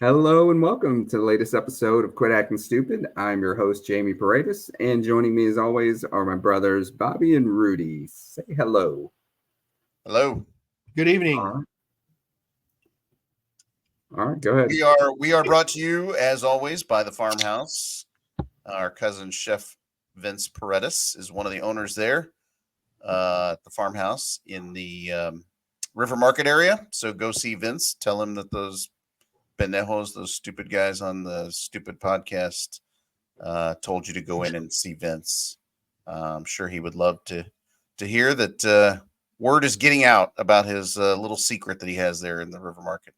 Hello and welcome to the latest episode of Quit Acting Stupid. I'm your host, Jamie Paredes, and joining me as always are my brothers, Bobby and Rudy. Say hello. Hello. Good evening. All right, go ahead. We are brought to you as always by the farmhouse. Our cousin Chef Vince Paredes is one of the owners there at the farmhouse in the River Market area. So go see Vince. Tell him that those pendejos, those stupid guys on the stupid podcast, told you to go in and see Vince. I'm sure he would love to hear that word is getting out about his little secret that he has there in the River Market.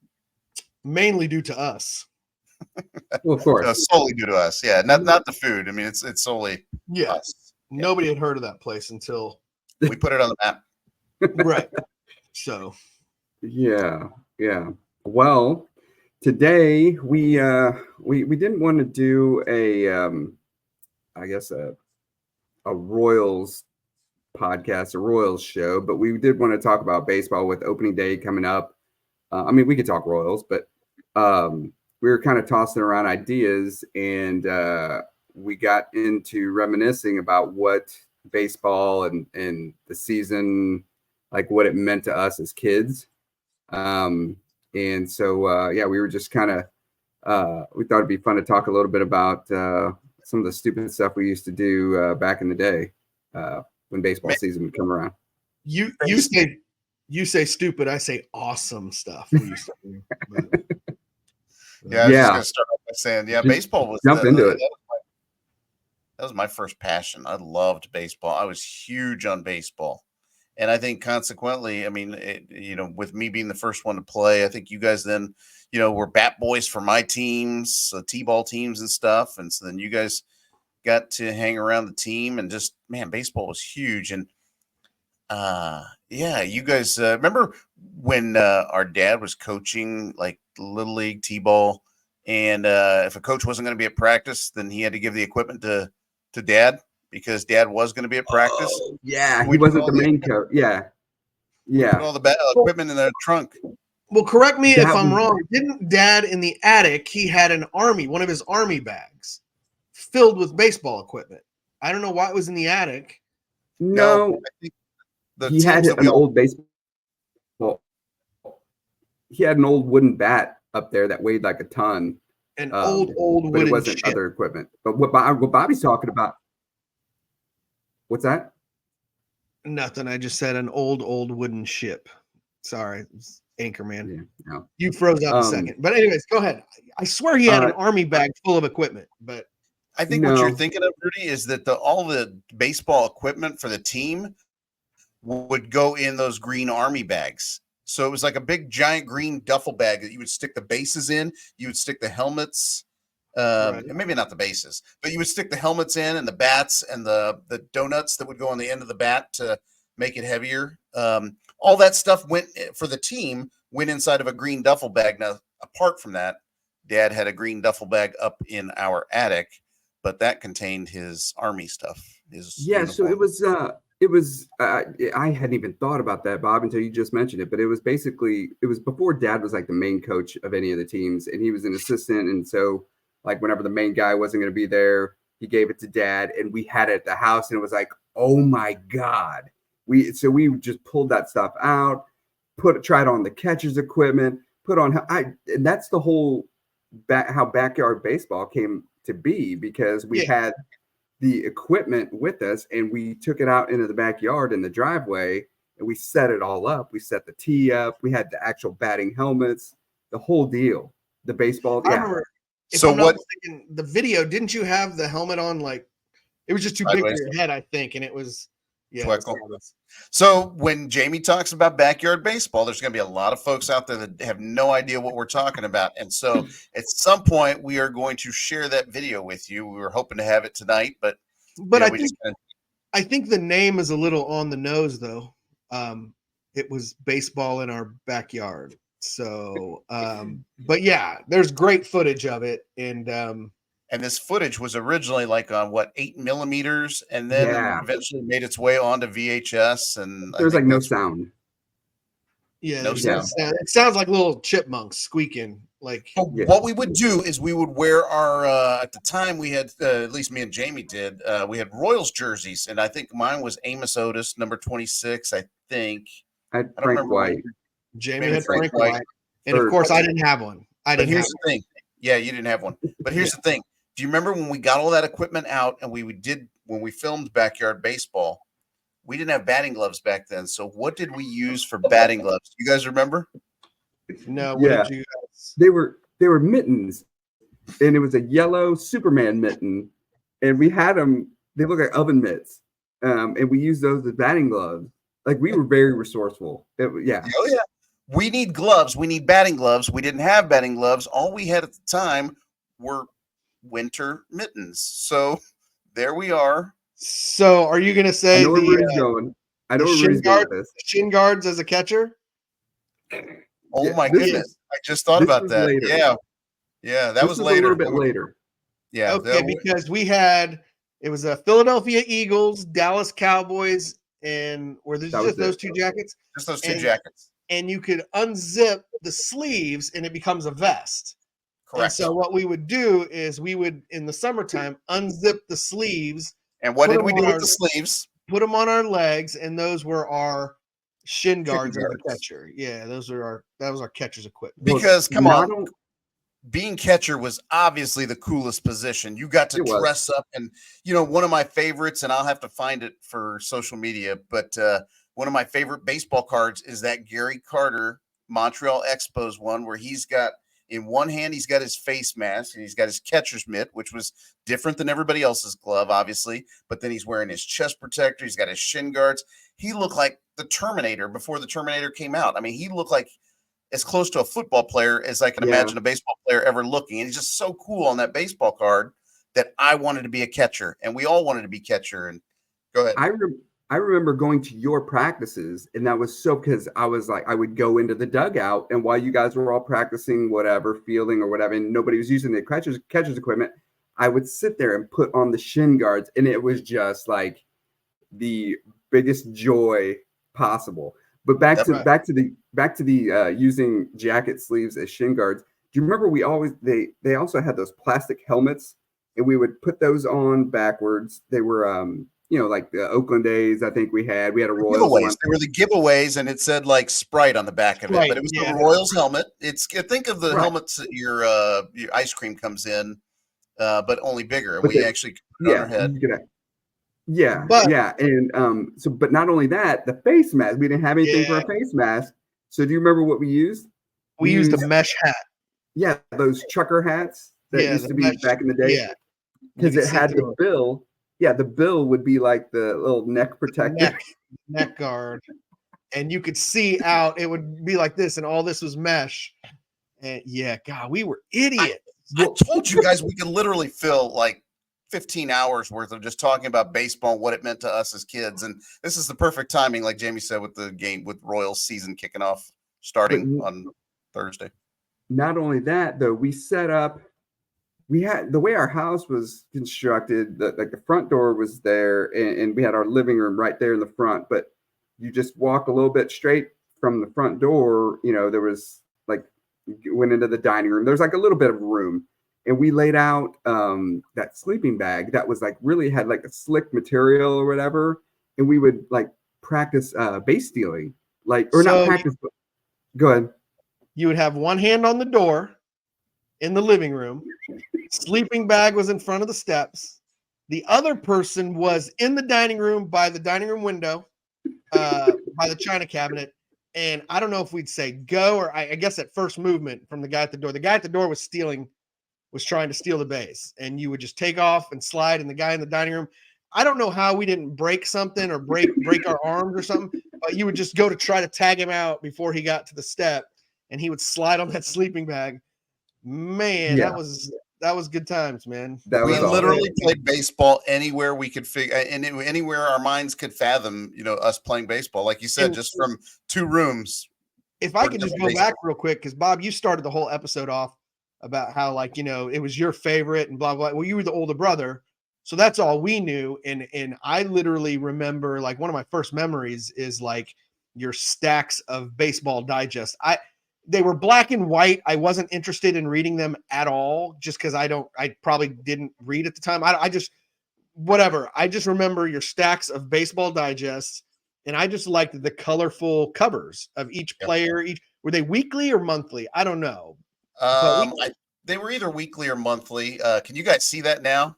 Mainly due to us. Well, of course. No, solely due to us. Yeah, not the food. I mean, it's solely us. Nobody had heard of that place until we put it on the map. Right. So. Yeah. Well, today we didn't want to do a Royals podcast, a Royals show, but we did want to talk about baseball with opening day coming up. We could talk Royals, but we were kind of tossing around ideas, and we got into reminiscing about what baseball and the season, like what it meant to us as kids. And so, we were just kind of, we thought it'd be fun to talk a little bit about some of the stupid stuff we used to do back in the day when baseball season would come around. You say stupid, I say awesome stuff. We used to do. I was just going to start off by saying, baseball was jump into it. That was my first passion. I loved baseball. I was huge on baseball. And I think consequently, with me being the first one to play, I think you guys then, were bat boys for my teams, T-ball teams and stuff. And so then you guys got to hang around the team and just, man, baseball was huge. And you guys remember when our dad was coaching like Little League T-ball, and if a coach wasn't going to be at practice, then he had to give the equipment to dad because dad was going to be at practice. Oh, yeah, he wasn't the main coach. Yeah. Put all the equipment in the trunk. Well, correct me if I'm wrong. Didn't dad in the attic, he had one of his army bags filled with baseball equipment. I don't know why it was in the attic. No, I think he had an old baseball. He had an old wooden bat up there that weighed like a ton. An old wooden but it wasn't ship. Other equipment. But what Bobby's talking about? What's that? Nothing. I just said an old wooden ship. Sorry, Anchorman. Yeah, no. You froze up a second. But anyways, go ahead. I swear he had an army bag full of equipment, but I think what you're thinking of, Rudy, is that all the baseball equipment for the team would go in those green army bags. So it was like a big giant green duffel bag that you would stick the bases in. You would stick the helmets, maybe not the bases, but you would stick the helmets in and the bats and the donuts that would go on the end of the bat to make it heavier. All that stuff went for the team, went inside of a green duffel bag. Now, apart from that, Dad had a green duffel bag up in our attic, but that contained his army stuff. Uniform. So it was I hadn't even thought about that, Bob, until you just mentioned it. But it was before Dad was like the main coach of any of the teams, and he was an assistant. And so, like, whenever the main guy wasn't going to be there, he gave it to Dad, and we had it at the house, and it was like, oh my God. We just pulled that stuff out, tried on the catcher's equipment, and that's the whole how backyard baseball came to be, because we had the equipment with us, and we took it out into the backyard in the driveway, and we set it all up. We set the tee up. We had the actual batting helmets, the whole deal. The baseball. I remember, I'm not mistaken, the video, didn't you have the helmet on? Like, it was just too big for your head, I think, and it was. Yeah. So when Jamie talks about backyard baseball, there's going to be a lot of folks out there that have no idea what we're talking about. And so at some point we are going to share that video with you. We were hoping to have it tonight, but I think the name is a little on the nose though. It was baseball in our backyard. So, but yeah, there's great footage of it. And this footage was originally like on 8 millimeters, and then eventually made its way onto VHS. And there's like no sound. Yeah, No sound. it sounds like little chipmunks squeaking. Like What we would do is we would wear our at the time we had at least me and Jamie did we had Royals jerseys, and I think mine was Amos Otis, number 26. I think I had I don't Frank remember. White. Jamie Maybe had Frank Frank White. White, and of course I didn't have one. But here's the thing. Yeah, you didn't have one. But here's the thing. Do you remember when we got all that equipment out and when we filmed Backyard Baseball? We didn't have batting gloves back then. So what did we use for batting gloves? You guys remember? No, Yeah. what did you guys? They were mittens, and it was a yellow Superman mitten, and we had them. They look like oven mitts, and we used those as batting gloves. Like, we were very resourceful. Oh yeah. We need gloves. We need batting gloves. We didn't have batting gloves. All we had at the time were winter mittens. So there we are. So are you going to say I know where Rudy's going. I know where Rudy's going with this. Shin guards as a catcher? Oh Yeah, my this goodness! I just thought about that. later. Yeah, that This was a later. little bit later. Yeah. Okay, because it was a Philadelphia Eagles, Dallas Cowboys, and were there just those two jackets? Just those two jackets. And you could unzip the sleeves and it becomes a vest. Correct. And so what we would do is we would, in the summertime, unzip the sleeves. And what did we do with the sleeves? Put them on our legs, and those were our shin guards as a catcher. Yeah, that was our catcher's equipment. Because come on, being catcher was obviously the coolest position. You got to dress up, and one of my favorites, and I'll have to find it for social media, but one of my favorite baseball cards is that Gary Carter Montreal Expos one, where he's got in one hand, he's got his face mask and he's got his catcher's mitt, which was different than everybody else's glove, obviously. But then he's wearing his chest protector. He's got his shin guards. He looked like the Terminator before the Terminator came out. I mean, he looked like as close to a football player as I can imagine a baseball player ever looking. And he's just so cool on that baseball card that I wanted to be a catcher, and we all wanted to be catcher. And go ahead. I remember going to your practices, and that was so because I was like, I would go into the dugout, and while you guys were all practicing whatever, fielding or whatever, and nobody was using the catcher's equipment, I would sit there and put on the shin guards, and it was just like the biggest joy possible. But back to the using jacket sleeves as shin guards. Do you remember they also had those plastic helmets, and we would put those on backwards. They were like the Oakland days, I think we had a Royals one. They were the giveaways, and it said like Sprite on the back of it, but it was the Royals helmet. Think of the helmets that your ice cream comes in, but only bigger. And we actually put it on our head. And but not only that, the face mask. We didn't have anything for a face mask. So do you remember what we used? We used a mesh hat. Yeah, those trucker hats that used to be back in the day. Yeah, because it had the bill. Yeah, the bill would be like the little neck protector. Neck guard. And you could see out. It would be like this, and all this was mesh. And God, we were idiots. I told you guys we could literally fill like 15 hours worth of just talking about baseball and what it meant to us as kids. And this is the perfect timing, like Jamie said, with the game, with Royals season kicking off starting on Thursday. Not only that, though, we set up. We had the way our house was constructed, the front door was there, and we had our living room right there in the front. But you just walk a little bit straight from the front door. There was you went into the dining room. There's like a little bit of room, and we laid out that sleeping bag that was really had like a slick material or whatever, and we would practice base stealing, not practice. But go ahead. You would have one hand on the door in the living room. Sleeping bag was in front of the steps. The other person was in the dining room by the dining room window, by the china cabinet. And I don't know if we'd say go, or I guess at first movement from the guy at the door. The guy at the door was trying to steal the base. And you would just take off and slide, and the guy in the dining room. I don't know how we didn't break something or break our arms or something, but you would just go to try to tag him out before he got to the step, and he would slide on that sleeping bag. Man, that was good times, man. We literally played baseball anywhere we could figure, and anywhere our minds could fathom. Us playing baseball, like you said, just from two rooms. If I could just go back real quick, because Bob, you started the whole episode off about how it was your favorite and blah blah. Well, you were the older brother, so that's all we knew. And I literally remember one of my first memories is your stacks of baseball digest. They were black and white. I wasn't interested in reading them at all, just because I probably didn't read at the time. I just whatever. I just remember your stacks of baseball digests, and I just liked the colorful covers of each player. Were they weekly or monthly? I don't know. They were either weekly or monthly. Can you guys see that now?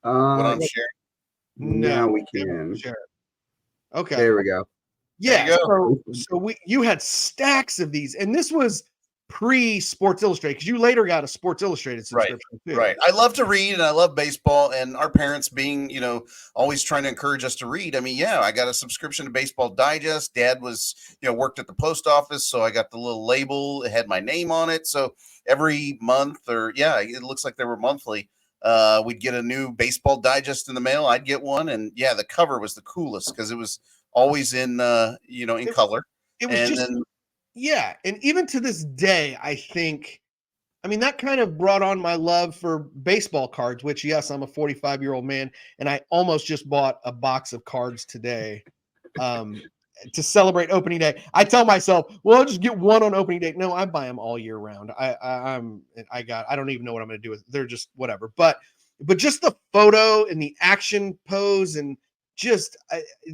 What I'm sharing? Now we can. Sure. Okay. There we go. Yeah. So you had stacks of these, and this was pre-Sports Illustrated, because you later got a Sports Illustrated subscription too. Right. I love to read and I love baseball, and our parents being, always trying to encourage us to read. I mean, I got a subscription to Baseball Digest. Dad was, worked at the post office, so I got the little label. It had my name on it. So every month, it looks like they were monthly. We'd get a new Baseball Digest in the mail. I'd get one, and the cover was the coolest because it was always in color. It was and even to this day, I think, that kind of brought on my love for baseball cards, which, yes, I'm a 45-year-old man, and I almost just bought a box of cards today to celebrate opening day. I tell myself, well, I'll just get one on opening day. No, I buy them all year round. I don't even know what I'm going to do with it. They're just whatever. But just the photo and the action pose, and just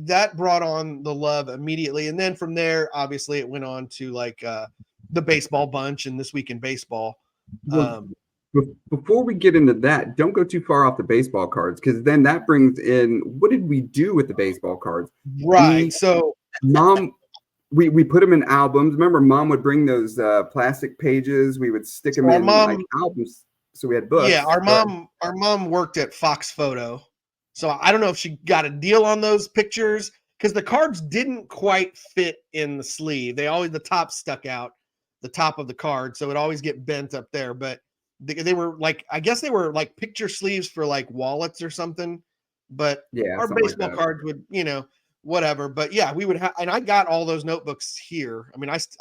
that brought on the love immediately. And then from there, obviously, it went on to the Baseball Bunch and This Week in Baseball. Before we get into that, don't go too far off the baseball cards, because then that brings in, what did we do with the baseball cards? Right. So Mom, we put them in albums. Remember, Mom would bring those plastic pages. We would stick them in albums. So we had books. Yeah, our mom worked at Fox Photo. So I don't know if she got a deal on those pictures, because the cards didn't quite fit in the sleeve. The top stuck out, the top of the card. So it always get bent up there. But they were I guess they were picture sleeves for wallets or something. But our baseball cards would, whatever. But we would have, and I got all those notebooks here.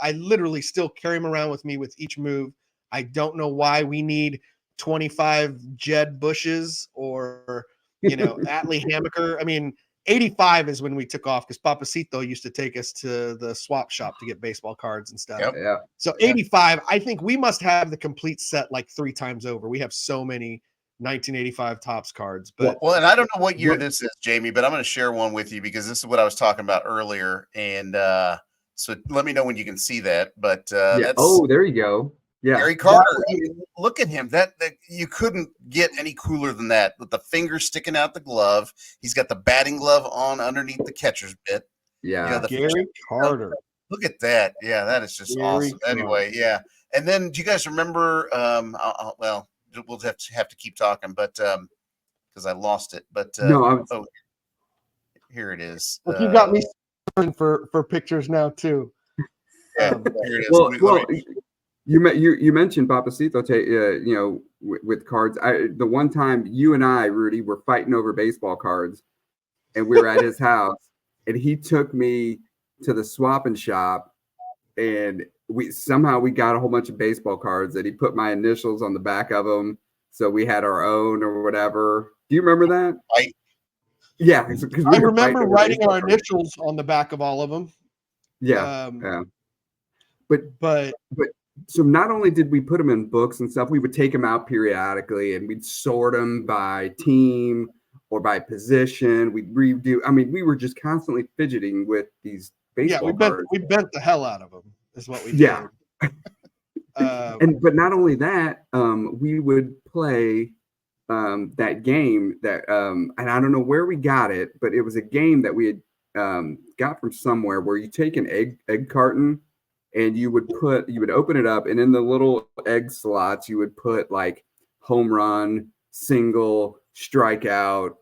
I literally still carry them around with me with each move. I don't know why we need 25 Jed Bushes or, Atlee Hammaker. 85 is when we took off, because Papacito used to take us to the swap shop to get baseball cards and stuff. Yep. Yeah. So 85, I think we must have the complete set 3 times over. We have so many 1985 Topps cards. But and I don't know what year this is, Jamie, but I'm going to share one with you, because this is what I was talking about earlier. And so let me know when you can see that. But that's there you go. Yeah, Gary Carter. Look at him. That you couldn't get any cooler than that, with the finger sticking out the glove. He's got the batting glove on underneath the catcher's mitt. Yeah, Gary Carter. Look at that. Yeah, that is just awesome. Anyway, and then do you guys remember? We'll have to keep talking, but because I lost it. But here it is. Look, you got me for pictures now too. Yeah, here it is. You mentioned Papacito, with cards. The one time you and I, Rudy, were fighting over baseball cards, and we were at his house, and he took me to the swapping shop, and we got a whole bunch of baseball cards, and he put my initials on the back of them, so we had our own or whatever. Do you remember that? Yeah, I remember writing our initials on the back of all of them. Yeah, But so not only did we put them in books and stuff, we would take them out periodically, and we'd sort them by team or by position. We'd redo. We were just constantly fidgeting with these baseball cards. We bent the hell out of them, is what we did. Yeah. But not only that, we would play that game that, and I don't know where we got it, but it was a game that we had got from somewhere, where you take an egg carton, and you would open it up, and in the little egg slots, you would put home run, single, strikeout,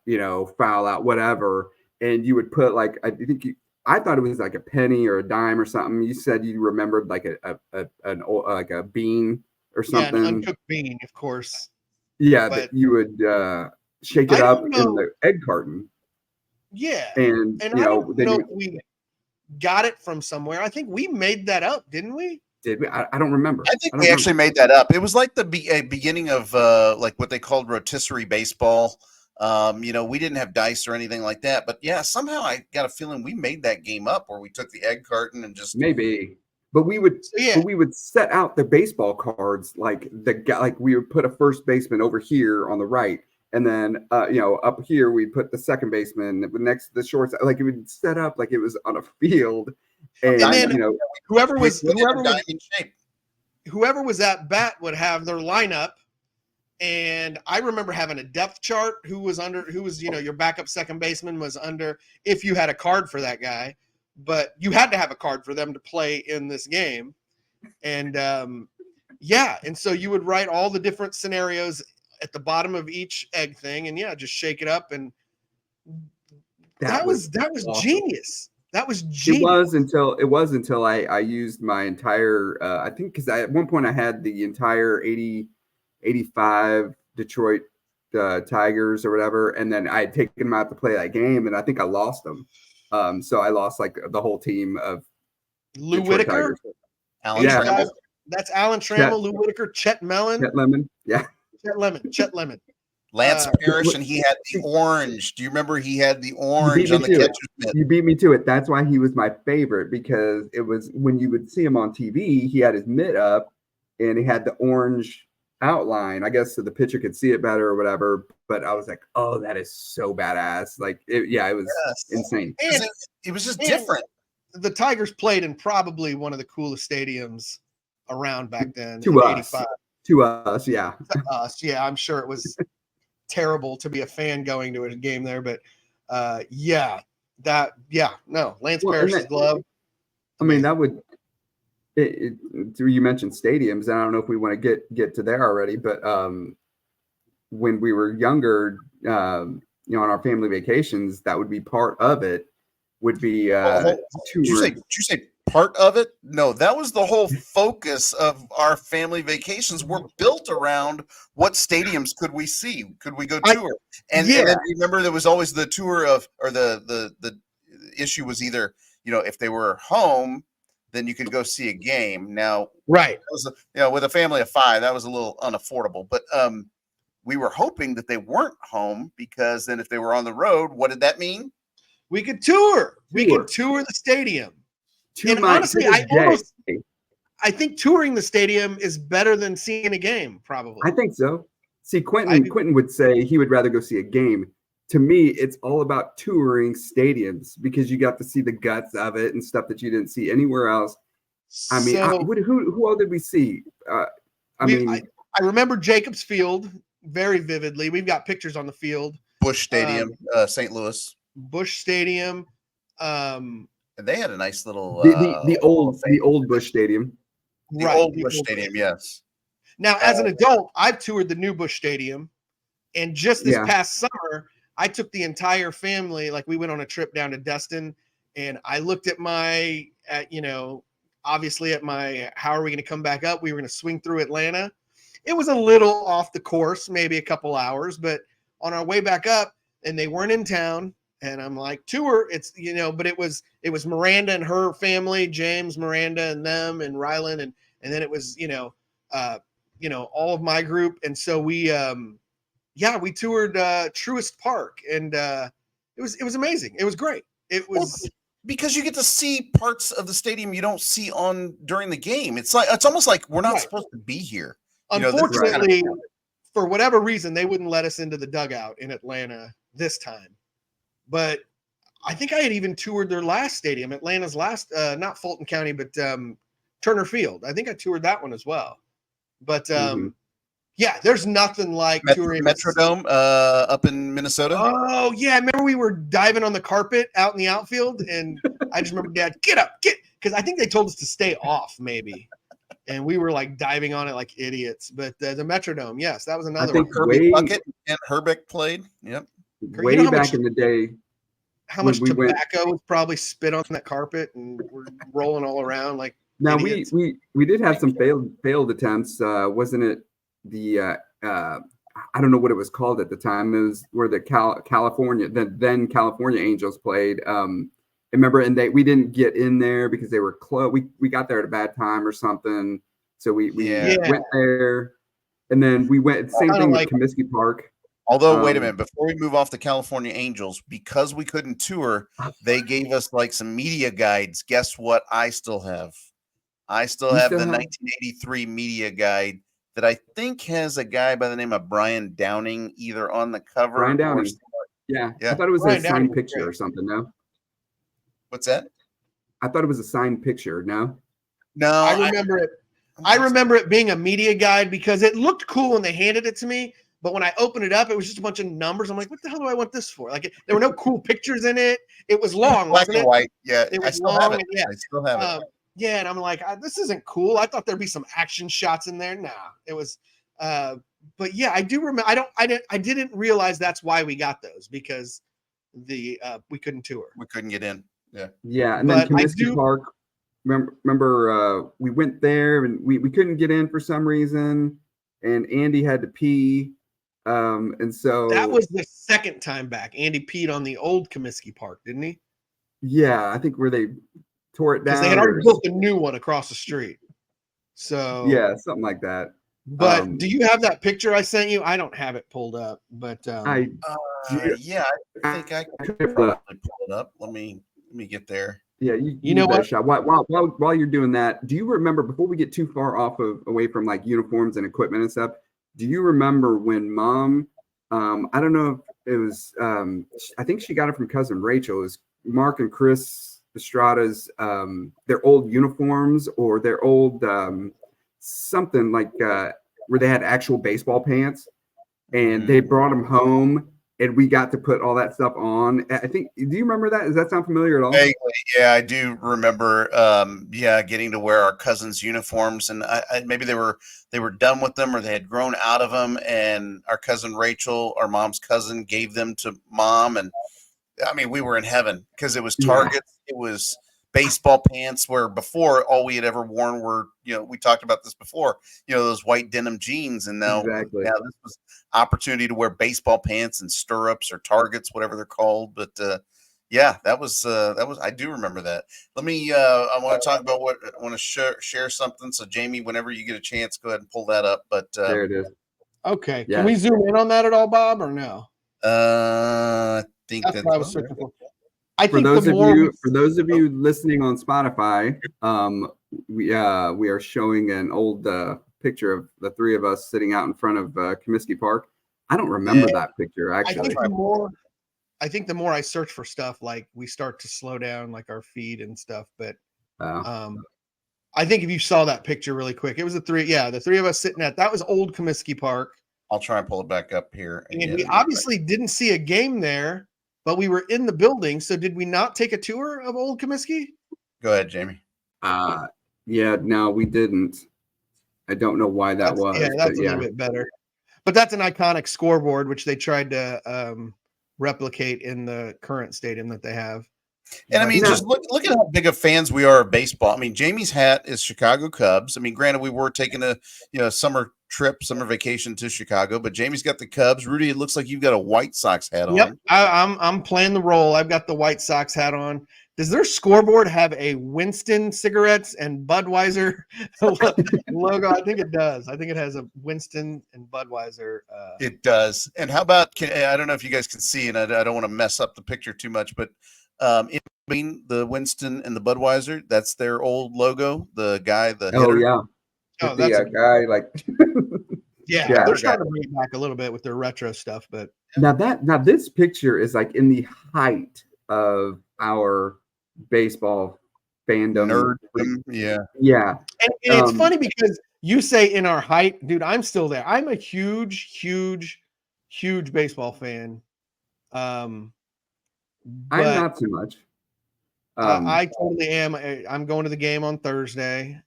foul out, whatever. And you would put I thought it was a penny or a dime or something. You said you remembered a bean or something. Yeah, an uncooked bean, of course. Yeah, that you would shake it up in the egg carton. Yeah, and I don't know if we got it from somewhere. I think we made that up, didn't we? Did we? I don't remember. I think we actually made that up. It was like the beginning of what they called rotisserie baseball. We didn't have dice or anything like that, but yeah, somehow I got a feeling we made that game up where we took the egg carton and just maybe. But we would set out the baseball cards like we would put a first baseman over here on the right, and then up here we put the second baseman next to the shorts. Like it would set up like it was on a field, and then whoever was at bat would have their lineup. And I remember having a depth chart who was your backup second baseman was under if you had a card for that guy, but you had to have a card for them to play in this game. And and so you would write all the different scenarios at the bottom of each egg thing and just shake it up. And that was awesome. Genius. That was genius. It was until I used my entire, I think because at one point I had the entire 85 Detroit Tigers or whatever, and then I had taken them out to play that game, and I think I lost them. So I lost like the whole team of Lou Whitaker, Alan Trammell. That's Alan Trammell, Lou Whitaker, Chet Lemon, Chet Lemon. Lance Parrish, and he had the orange. Do you remember he had the orange on the catcher's mitt? You beat me to it. That's why he was my favorite, because it was when you would see him on TV, he had his mitt up and he had the orange outline, I guess, so the pitcher could see it better or whatever. But I was like, oh, that is so badass. Like, it was insane. And it was just different. The Tigers played in probably one of the coolest stadiums around back then. To us. 85. To us, yeah. To us, yeah. I'm sure it was terrible to be a fan going to a game there, but Lance Parrish's glove. I mean, that would. You mentioned stadiums, and I don't know if we want to get to there already, but when we were younger, on our family vacations, that would be part of it. Would be did you say part of it? No, that was the whole focus of our family vacations. Were built around what stadiums could we see? Could we go tour? And then remember, there was always the tour of, or the issue was either if they were home, then you could go see a game. Now, right, with a family of 5, that was a little unaffordable. But we were hoping that they weren't home, because then if they were on the road, what did that mean? We could tour. We could tour the stadium. And honestly, I think touring the stadium is better than seeing a game. Probably, I think so. See, Quentin would say he would rather go see a game. To me, it's all about touring stadiums, because you got to see the guts of it and stuff that you didn't see anywhere else. I mean, who all did we see? I remember Jacobs Field very vividly. We've got pictures on the field. Busch Stadium, St. Louis. Busch Stadium. And they had a nice little the old Busch Stadium. The old Busch Stadium, yes. Now, as an adult, I've toured the new Busch Stadium, and just this past summer, I took the entire family. Like, we went on a trip down to Destin, and I looked at obviously at my, how are we going to come back up? We were going to swing through Atlanta. It was a little off the course, maybe a couple hours, but on our way back up, and they weren't in town. And I'm like, tour, it's, but it was Miranda and her family, James, Miranda and them, and Rylan. And then it was, all of my group. And so we toured Truist Park, and it was amazing. It was great. It was because you get to see parts of the stadium you don't see during the game. It's almost like we're not supposed to be here. Unfortunately, for whatever reason, they wouldn't let us into the dugout in Atlanta this time. But I think I had even toured their last stadium, Atlanta's last, not Fulton County, but Turner Field. I think I toured that one as well. But there's nothing like touring Metrodome up in Minnesota. Oh yeah, I remember we were diving on the carpet out in the outfield, and I just remember Dad, get up, because I think they told us to stay off maybe, and we were like diving on it like idiots. But the Metrodome, yes, that was another one. Kirby Puckett and Herbeck played. Yep. Way back in the day. How much tobacco was probably spit on that carpet, and we're rolling all around like now idiots. we did have some failed attempts. Wasn't it the I don't know what it was called at the time. It was where the California Angels played. I remember, and we didn't get in there because they were close. We got there at a bad time or something. So we went there, and then we went same thing with Comiskey Park. Although, wait a minute, before we move off the California Angels, because we couldn't tour, they gave us like some media guides. Guess what? I still have. I still You have still the have- 1983 media guide that I think has a guy by the name of Brian Downing either on the cover Brian or Downing. somewhere. Yeah. Yeah. I thought it was Brian a Downing signed was picture great. or something. No, What's that? I thought it was a signed picture. No. No, I remember it. I don't remember it being a media guide because it looked cool when they handed it to me. But when I opened it up, it was just a bunch of numbers. I'm like, what the hell do I want this for? Like, there were no cool pictures in it. It was long, black wasn't and it? white. Yeah, It I was still have long. it. Yeah. I still have it. Yeah, and I'm like, this isn't cool. I thought there'd be some action shots in there. Nah, it was. But yeah, I do remember. I didn't realize that's why we got those because we couldn't tour. We couldn't get in. Yeah. Yeah, and But then I Comiskey do- Park. Remember, we went there and we couldn't get in for some reason, and Andy had to pee, and so That was the second time back. Andy peed on the old Comiskey Park, didn't he? yeah, I think where they tore it Because down. they had already or- built a new one across the street. So yeah, something like that. But do you have that picture I sent you? I don't have it pulled up, but I Yeah, I think I can could probably pull it up. Let me get there. yeah, You know give that a what? shot. While you're doing that, do you remember before we get too far away from like uniforms and equipment and stuff? Do you remember when Mom? I don't know if it was. I think she got it from cousin Rachel. It was Mark and Chris Estrada's their old uniforms or their old something like where they had actual baseball pants, and they brought them home. And we got to put all that stuff on. I think. Do you remember that? Does that sound familiar at all? Vaguely, yeah, I do remember. Getting to wear our cousins' uniforms, and maybe they were done with them or they had grown out of them. And our cousin Rachel, our mom's cousin, gave them to Mom, and I mean, we were in heaven because it was Targets, it was baseball pants. Where before, all we had ever worn were, we talked about this before, those white denim jeans, and now, Exactly. yeah, this was opportunity to wear baseball pants and stirrups or Targets, whatever they're called. But yeah, that was I do remember that. Let me I want to talk about what I want to share something. So Jamie, whenever you get a chance, go ahead and pull that up. But There it is. okay. Yeah. Can we zoom in on that at all, Bob, or no? I think That's what I was searching for. I For think those the of more you listening on Spotify, we are showing an old picture of the three of us sitting out in front of Comiskey Park. I don't remember that picture I actually. think the more I search for stuff, like we start to slow down like our feed and stuff. But I think if you saw that picture really quick, it was the three of us sitting that was old Comiskey Park. I'll try and pull it back up here. And we obviously didn't see a game there, but we were in the building. So did we not take a tour of old Comiskey? Go ahead, Jamie. Yeah, no, we didn't. I don't know why that was. Yeah, that's a little bit better. But that's an iconic scoreboard, which they tried to replicate in the current stadium that they have. And I mean, just look at how big of fans we are of baseball. I mean, Jamie's hat is Chicago Cubs. I mean, granted, we were taking a summer vacation to Chicago, but Jamie's got the Cubs. Rudy, it looks like you've got a White Sox hat on. Yep, I'm playing the role. I've got the White Sox hat on. Does their scoreboard have a Winston cigarettes and Budweiser logo? I think it does. I think it has a Winston and Budweiser. It does. And how about? I don't know if you guys can see, and I don't want to mess up the picture too much, but in between the Winston and the Budweiser, that's their old logo. The guy, the hitter. Oh, that's the guy like. Yeah, they're starting to bring it back a little bit with their retro stuff, but now this picture is like in the height of our baseball fandom. Yeah. And it's funny because you say in our height, dude, I'm still there. I'm a huge baseball fan. I'm not too much. I totally am. I'm going to the game on Thursday.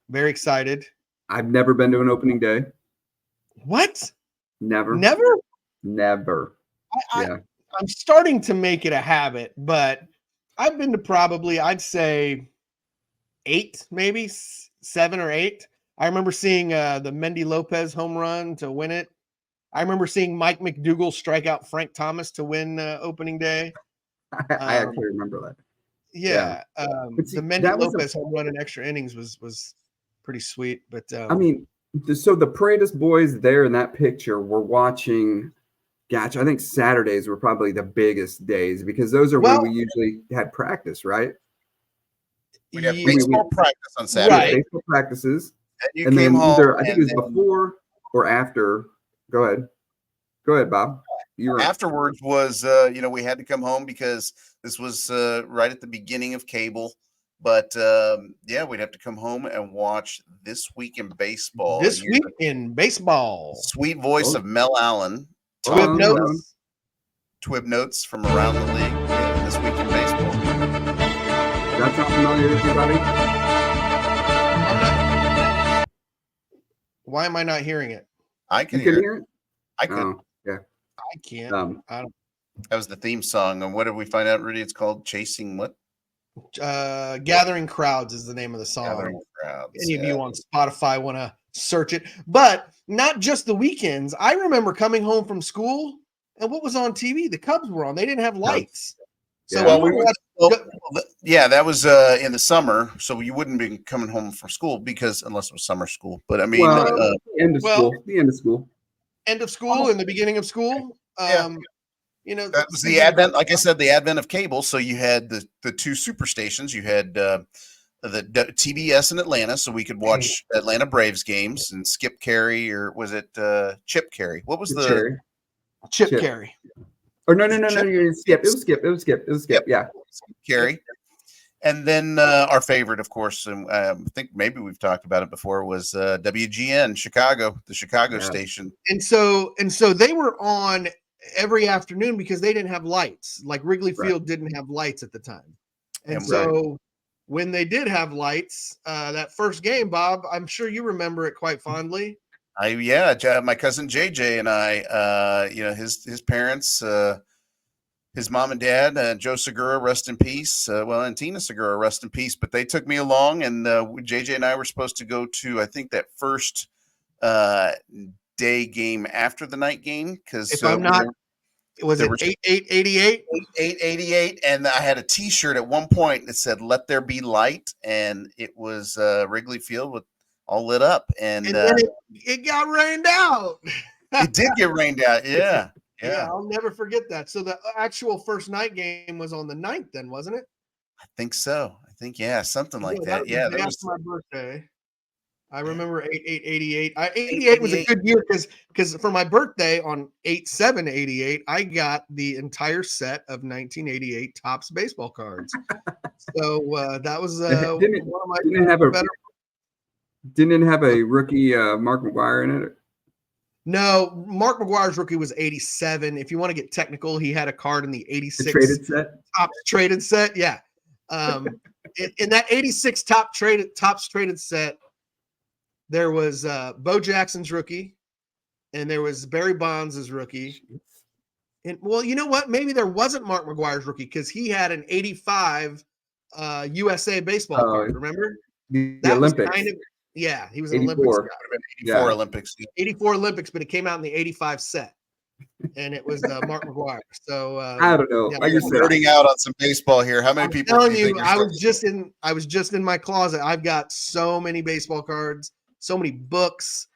Very excited. I've never been to an opening day. What? Never. I'm starting to make it a habit, but I've been to probably, I'd say 8, maybe 7 or 8. I remember seeing the Mendy Lopez home run to win it. I remember seeing Mike McDougal strike out Frank Thomas to win opening day. I actually remember that. Yeah. The Mendy Lopez home run in extra innings was pretty sweet. But I mean, So the Paredes boys there in that picture were watching. Gosh, I think Saturdays were probably the biggest days because those are when Well, we usually had practice, right? We'd have yeah, baseball practice on We had Saturday. Right. baseball practices, And you and came then home. either I think it and was then before or after. Go ahead, Bob. You were afterwards was, we had to come home because this was right at the beginning of cable. But yeah, we'd have to come home and watch This Week in Baseball. This And hear week the in baseball. sweet voice Oh. of Mel Allen Hold Twib on, talking hold about on. notes. Twib notes from around the league. Yeah, This Week in Baseball. Does that sound familiar to anybody? Why am I not hearing it? I can You hear can it. hear it? I could. Oh, yeah. I can't. I don't. That was the theme song. And what did we find out, Rudy? It's called Chasing what? Gathering Crowds is the name of the song. Gathering Crowds. Any of you on Spotify want to search it, but not just the weekends. I remember coming home from school, and what was on TV? The Cubs were on. They didn't have lights, so Yeah. we would watch. Yeah, that was in the summer, so you wouldn't be coming home from school because unless it was summer school. But I mean, Well, the end of school. The end of school. End of school and the beginning of school. Yeah. That was the advent, like I said, the advent of cable. So you had the two super stations. You had the TBS in Atlanta, so we could watch Atlanta Braves games and Skip Carey, or was it Chip Carey? What was the Cherry. Chip Chip. Carey? Or no. You Skip. It was Skip. Yeah. Carey? And then our favorite, of course, and I think maybe we've talked about it before, was WGN Chicago, the Chicago station. And so they were on every afternoon because they didn't have lights. Like Wrigley Field didn't have lights at the time. And so when they did have lights, that first game, Bob, I'm sure you remember it quite fondly. My cousin JJ and I, his parents, his mom and dad, Joe Segura, rest in peace. And Tina Segura, rest in peace. But they took me along, and JJ and I were supposed to go to, I think, that first day game after the night game. Because if I'm not, was it 8-8-88? 8-88, and I had a T-shirt at one point that said "Let there be light," and it was Wrigley Field with all lit up, and then it got rained out. It did get rained out. Yeah. I'll never forget that. So the actual first night game was on the 9th, then, wasn't it? I think so. Something like that. Yeah, that was my birthday. I remember 8-8-88. 88 was a good year because for my birthday on 8-7-88, I got the entire set of 1988 Topps baseball cards. So that was one of my better. Didn't it have a rookie Mark McGwire in it? No, Mark McGwire's rookie was 87. If you want to get technical, he had a card in the 86 traded set. Topps traded set. Yeah. In that 86 Topps traded set, there was Bo Jackson's rookie, and there was Barry Bonds' rookie. And well, you know what? Maybe there wasn't Mark McGwire's rookie because he had an 85 USA baseball card. Remember? The that Olympics. Was kind of, yeah, he was an Olympics guy. 84 Olympics. 84 Olympics, but it came out in the 85 set. And it was Mark McGwire. So I don't know. Yeah, I just nerding out on some baseball here. How many people? Telling you, I was just in my closet. I've got so many baseball cards, so many books,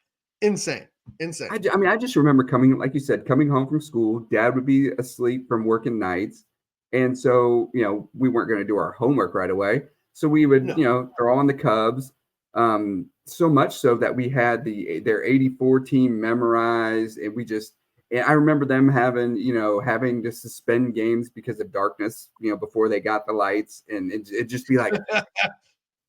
insane. I just remember coming, like you said, coming home from school. Dad would be asleep from working nights, and so we weren't going to do our homework right away. So we would throw on the Cubs. So much so that we had their 84 team memorized, and I remember them having to suspend games because of darkness, before they got the lights, and it just be like,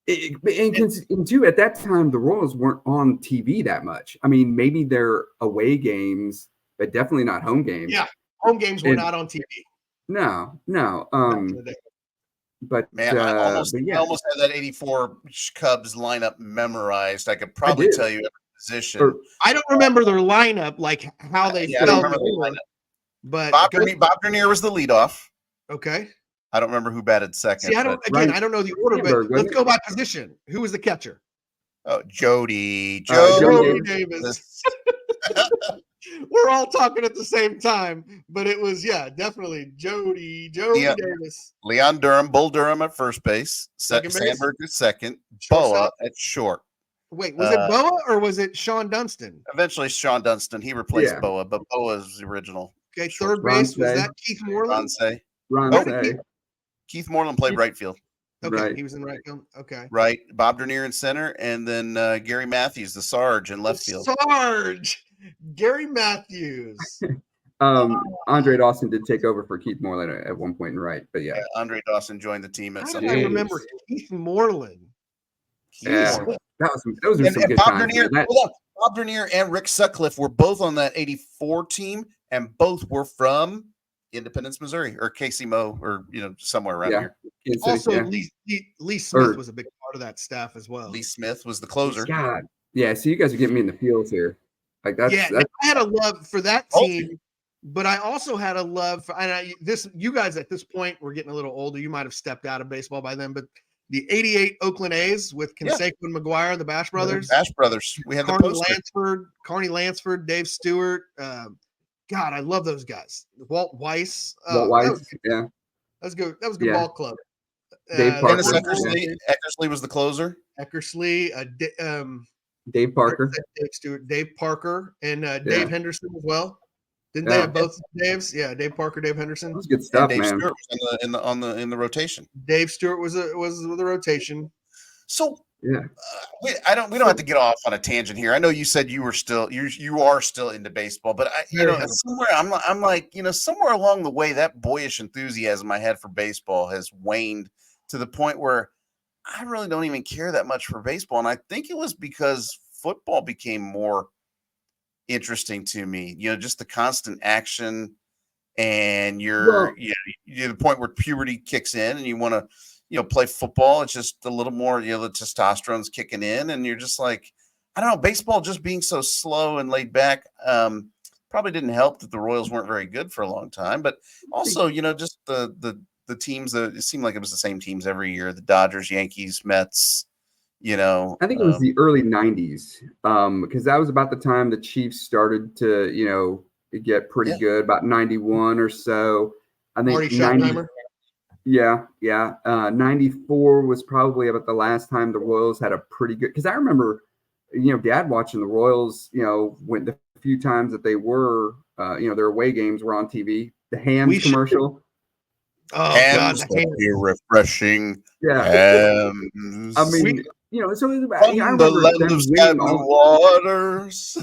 and too, at that time, the Royals weren't on TV that much. I mean, maybe their away games, but definitely not home games. Yeah, home games were not on TV. No. But man, I almost had that 84 Cubs lineup memorized. I could probably tell you every position. I don't remember their lineup, like how they felt. I remember the lineup. But Bob Dernier was the leadoff. Okay. I don't remember who batted second. See, I don't know the order, but let's go by position. Who was the catcher? Oh, Jody Davis. We're all talking at the same time, but it was definitely Jody Davis. Leon Durham, Bull Durham at first base, Sandberg at second, Boa at short. Wait, was it Boa or was it Sean Dunston? Eventually, Sean Dunston, he replaced Yeah. Boa, but Boa is the original. Okay, Short third base, was Ronce. that Keith Moreland? Ron Oh, Say. Keith Moreland played Keith- right field. Okay, Right. he was in right field. Okay. Right. Bob Dernier in center, and then Gary Matthews, the Sarge, in left field. Sarge, Gary Matthews. Andre Dawson did take over for Keith Moreland at one point in right, but yeah. Andre Dawson joined the team at How some did I point. remember Keith Moreland? Yeah. Moreland. Those are some good Bob times. Dernier, man. Bob Dernier and Rick Sutcliffe were both on that 84 team, and both were from Independence, Missouri, or Casey Mo, or somewhere around here. Kansas City, Also, yeah. Lee Smith was a big part of that staff as well. Lee Smith was the closer. God. Yeah, so you guys are getting me in the feels here. Like that's I had a love for that Oh. team, but I also had a love for you guys at this point were getting a little older. You might have stepped out of baseball by then, but the '88 Oakland A's with Canseco and McGuire, the Bash brothers. Bash brothers. We had the poster. Carney Lansford, Dave Stewart. God, I love those guys. Walt Weiss. Yeah. That was good. That was a good ball club. Dave Parker. Eckersley was the closer. Eckersley, Dave Parker. Dave Stewart, Dave Parker, and Yeah. Dave Henderson as well. Didn't they have both Daves? Yeah, Dave Parker, Dave Henderson. That was good stuff, Dave man. Stewart was in the rotation. Dave Stewart was the rotation. So yeah, we don't have to get off on a tangent here. I know you said you are still into baseball, but somewhere I'm like somewhere along the way that boyish enthusiasm I had for baseball has waned to the point where I really don't even care that much for baseball, and I think it was because football became more interesting to me. Just the constant action, and you're the point where puberty kicks in, and you want to play football. It's just a little more, the testosterone's kicking in, and you're just like, I don't know, baseball just being so slow and laid back probably didn't help that the Royals weren't very good for a long time, but also just the teams that it seemed like it was the same teams every year: the Dodgers, Yankees, Mets. I think it was the early '90s because that was about the time the Chiefs started to get pretty good. About '91 or so. I think 90. Yeah. 94 was probably about the last time the Royals had a pretty good. Because I remember, Dad watching the Royals. When the few times that they were, their away games were on TV. The Hams commercial. Oh Hams, God, you're refreshing. Yeah. Hams. I mean, so it was about. I remember the land of sky blue waters.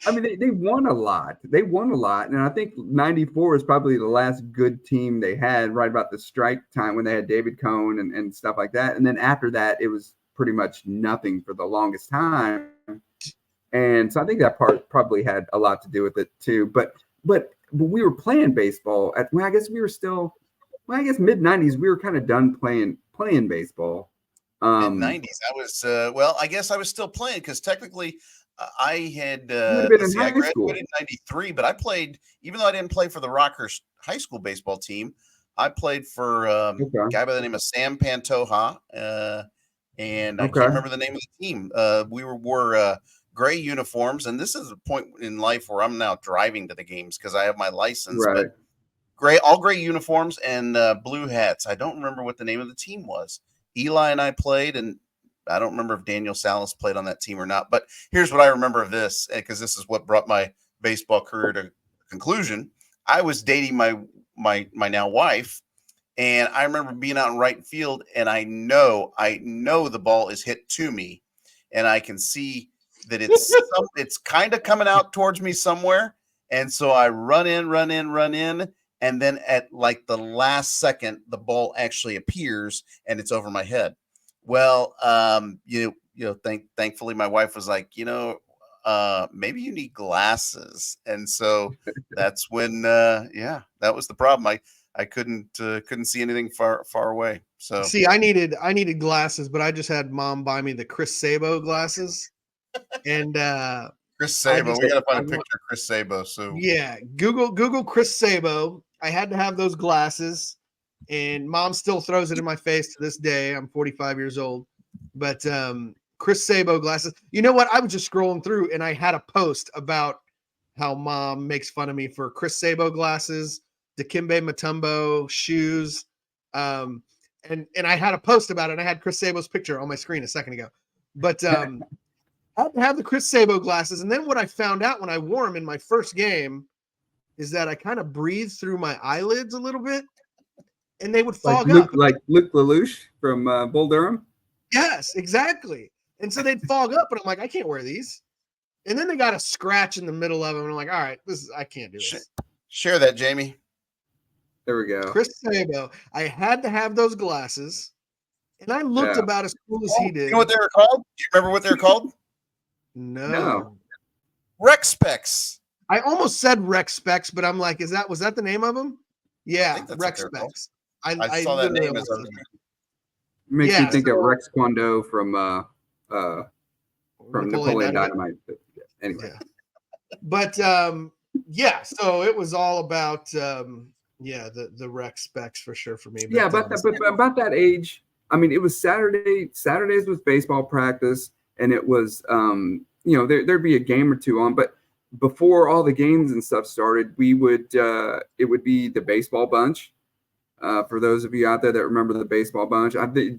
I mean, they won a lot. They won a lot, and I think '94 is probably the last good team they had. Right about the strike time when they had David Cohn and stuff like that. And then after that, it was pretty much nothing for the longest time. And so I think that part probably had a lot to do with it too. But we were playing baseball I guess we were still. Well, I guess mid '90s we were kind of done playing baseball. Mid '90s, I was I guess I was still playing because technically I had I graduated in '93, but I played, even though I didn't play for the Rockers high school baseball team, I played for a guy by the name of Sam Pantoja, and I can't remember the name of the team. We wore gray uniforms, and this is a point in life where I'm now driving to the games because I have my license, but all gray uniforms and blue hats. I don't remember what the name of the team was. Eli and I played, and I don't remember if Daniel Salas played on that team or not. But here's what I remember of this, because this is what brought my baseball career to conclusion. I was dating my now wife, and I remember being out in right field, and I know the ball is hit to me, and I can see that it's kind of coming out towards me somewhere, and so I run in. And then at like the last second, the ball actually appears and it's over my head. Well, thankfully my wife was like, maybe you need glasses. And so that's when, that was the problem. I couldn't see anything far away. So see, I needed glasses, but I just had Mom buy me the Chris Sabo glasses. And Chris Sabo, we got to find a picture of Chris Sabo. So yeah, Google Chris Sabo. I had to have those glasses, and Mom still throws it in my face to this day. I'm 45 years old, but Chris Sabo glasses. You know what? I was just scrolling through, and I had a post about how Mom makes fun of me for Chris Sabo glasses, Dikembe Mutombo shoes, and I had a post about it. And I had Chris Sabo's picture on my screen a second ago. But I had to have the Chris Sabo glasses. And then what I found out when I wore them in my first game is that I kind of breathed through my eyelids a little bit, and they would fog up. Like Luke Lelouch from Bull Durham. Yes, exactly. And so they'd fog up, and I'm like, I can't wear these. And then they got a scratch in the middle of them, and I'm like, all right, I can't do this. Share that, Jamie. There we go. Chris Sabo. I had to have those glasses, and I looked about as cool as he did. You know what they were called? Do you remember what they were called? No. Rec Specs. I almost said Rec Specs, but I'm like, was that the name of them? Yeah, Rec Specs. I saw that name as makes me think of Rex Kwando from Napoleon Dynamite. But anyway. Yeah. But so it was all about the Rec Specs for sure for me. But, about that age, I mean, it was Saturdays was baseball practice, and it was there'd be a game or two on, but before all the games and stuff started, we would it would be the baseball bunch. For those of you out there that remember the baseball bunch,